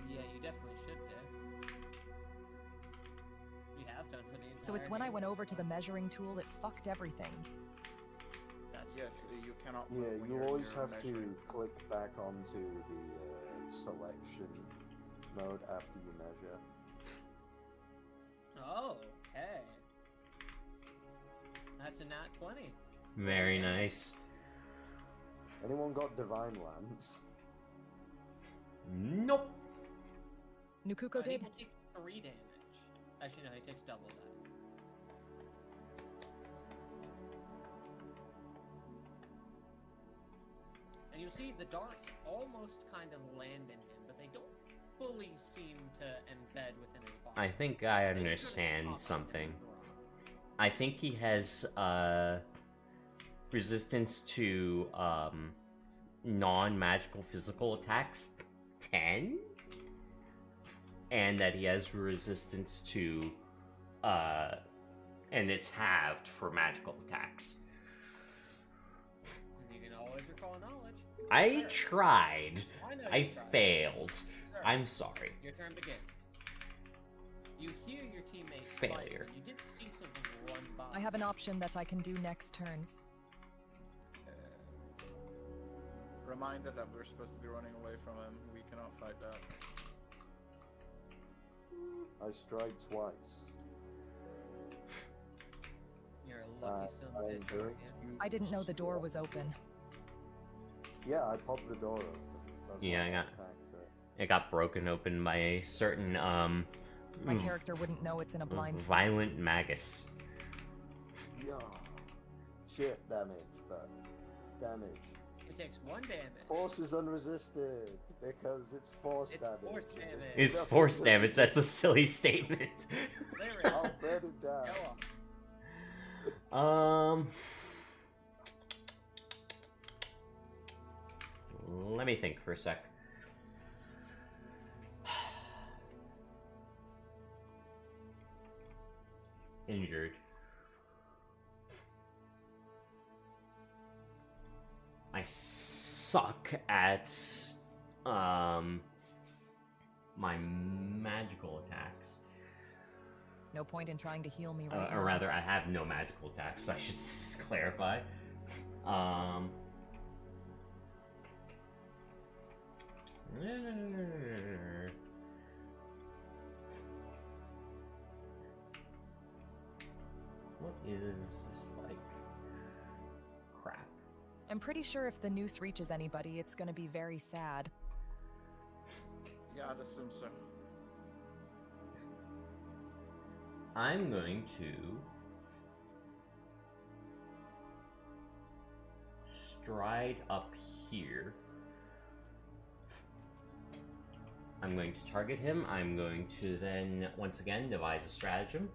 Yeah, you definitely should do. You have done for the entire So it's when I game went at over this to the point. measuring tool, it fucked everything. Gotcha. Yes, you cannot Yeah, move when you you're always have measuring. to click back onto the selection mode after you measure. Oh, okay. That's a nat 20. Very nice. Anyone got Divine Lance? Nope. Nikuko He did. takes 3 damage. Actually, no, he takes double that. And you'll see the darts almost kind of land in him, but they don't fully seem to embed within his body. I think I They just sorta understand stop and something. drop. I think he has resistance to non-magical physical attacks 10, and that he has resistance to and it's halved for magical attacks. You can always recall knowledge. I Sir. tried. I know I you tried. failed. Sir, I'm sorry. your turn begins. You hear your teammates Failure. fight, and you did see something run by. I have an option that I can do next turn. Reminder that we're supposed to be running away from him. We cannot fight that. I strike twice. lucky some I'm did going join you. to I didn't know the door destroy- was open. Yeah, I popped the door open. That's Yeah, why I got- attacked it. It got broken open by a certain My character wouldn't know it's in a blind spot. violent magus. Yeah. Shit damage, but it's damage. It takes 1 damage. Force is unresisted because it's force It's damage. force and there's damage. It's nothing force to damage. That's a resist. silly statement. There we I'll go. burn him down. Go on. Let me think for a sec. Injured. I suck at my magical attacks. No point in trying to heal me right Or now. rather, I have no magical attacks, so I should clarify. What is this like? Crap. I'm pretty sure if the noose reaches anybody, it's gonna be very sad. Yeah, I'd assume so. I'm going to stride up here. I'm going to target him. I'm going to then, once again, devise a stratagem.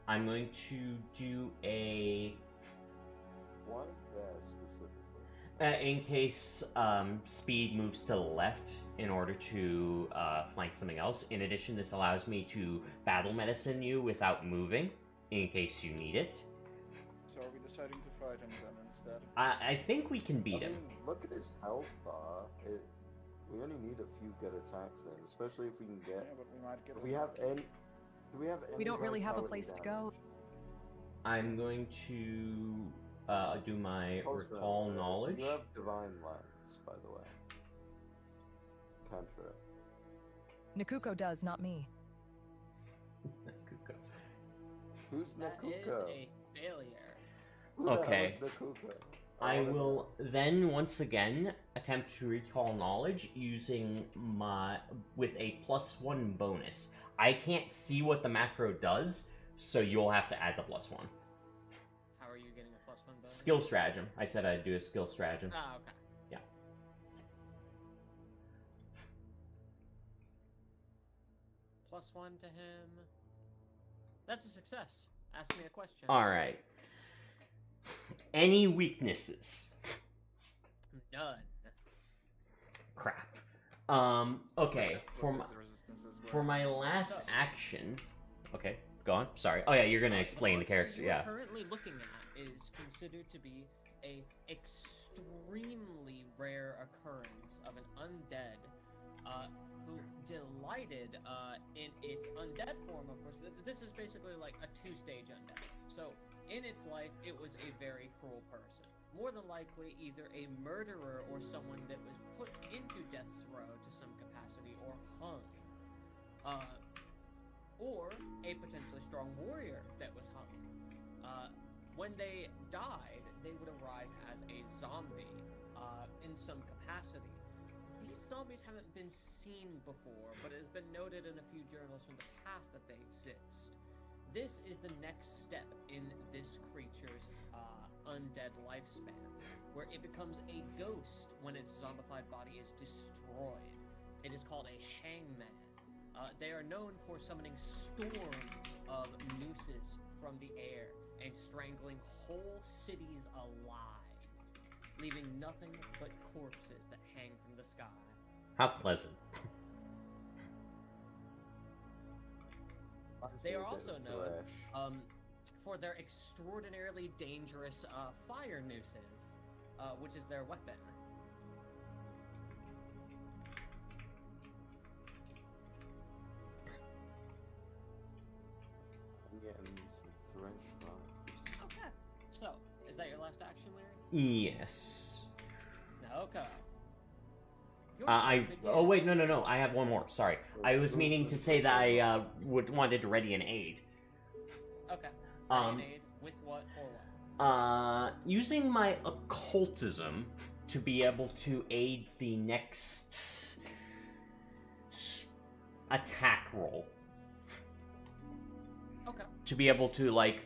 I'm going to do a... Why there specifically? in case speed moves to the left in order to flank something else. In addition, this allows me to battle medicine you without moving, in case you need it. So are we deciding to fight him then instead? I think we can beat I him. mean, look at his health bar. We only need a few good attacks in, especially if we can Yeah, get. but we might get If him we have back. any. Do we have any? We don't really have a vitality place to damage? go. I'm going to do my Cosmo, recall knowledge. Do you have divine lance, by the way? Cantrip. Nakuko does, not me. Kuko. Who's That is Nakuko? a failure. Who the hell Okay. is Nakuko? I wanna will know. then once again attempt to recall knowledge using my with a +1 bonus. I can't see what the macro does, so you'll have to add the +1. How are you getting a +1 bonus? Skill stratagem. I said I'd do a skill stratagem. Ah, okay. Yeah. +1 to him. That's a success. Ask me a question. All right. Any weaknesses? None. Crap. Okay. For my last action. Okay, go on. Sorry. Oh yeah, you're gonna explain the monster character. you are Yeah. currently looking at is considered to be a extremely rare occurrence of an undead who delighted in its undead form. Of course, this is basically like a 2-stage undead. So in its life, it was a very cruel person. More than likely, either a murderer or someone that was put into death's row to some capacity or hung. Or a potentially strong warrior that was hung. When they died, they would arise as a zombie in some capacity. These zombies haven't been seen before, but it has been noted in a few journals from the past that they exist. This is the next step in this creature's undead lifespan, where it becomes a ghost when its zombified body is destroyed. It is called a hangman. They are known for summoning storms of nooses from the air and strangling whole cities alive, leaving nothing but corpses that hang from the sky. How pleasant. They are Bit also known fresh. for their extraordinarily dangerous fire nooses, which is their weapon. I'm getting some thresh vibes. Okay. So, is that your last action, Larry? Yes. Okay. Your I. turn begins. Oh wait, no. I have one more. Sorry, I was meaning to say that I wanted to ready an aid. Okay. Um, Aid with what for what? using my occultism to be able to aid the next attack roll. Okay. To be able to, like,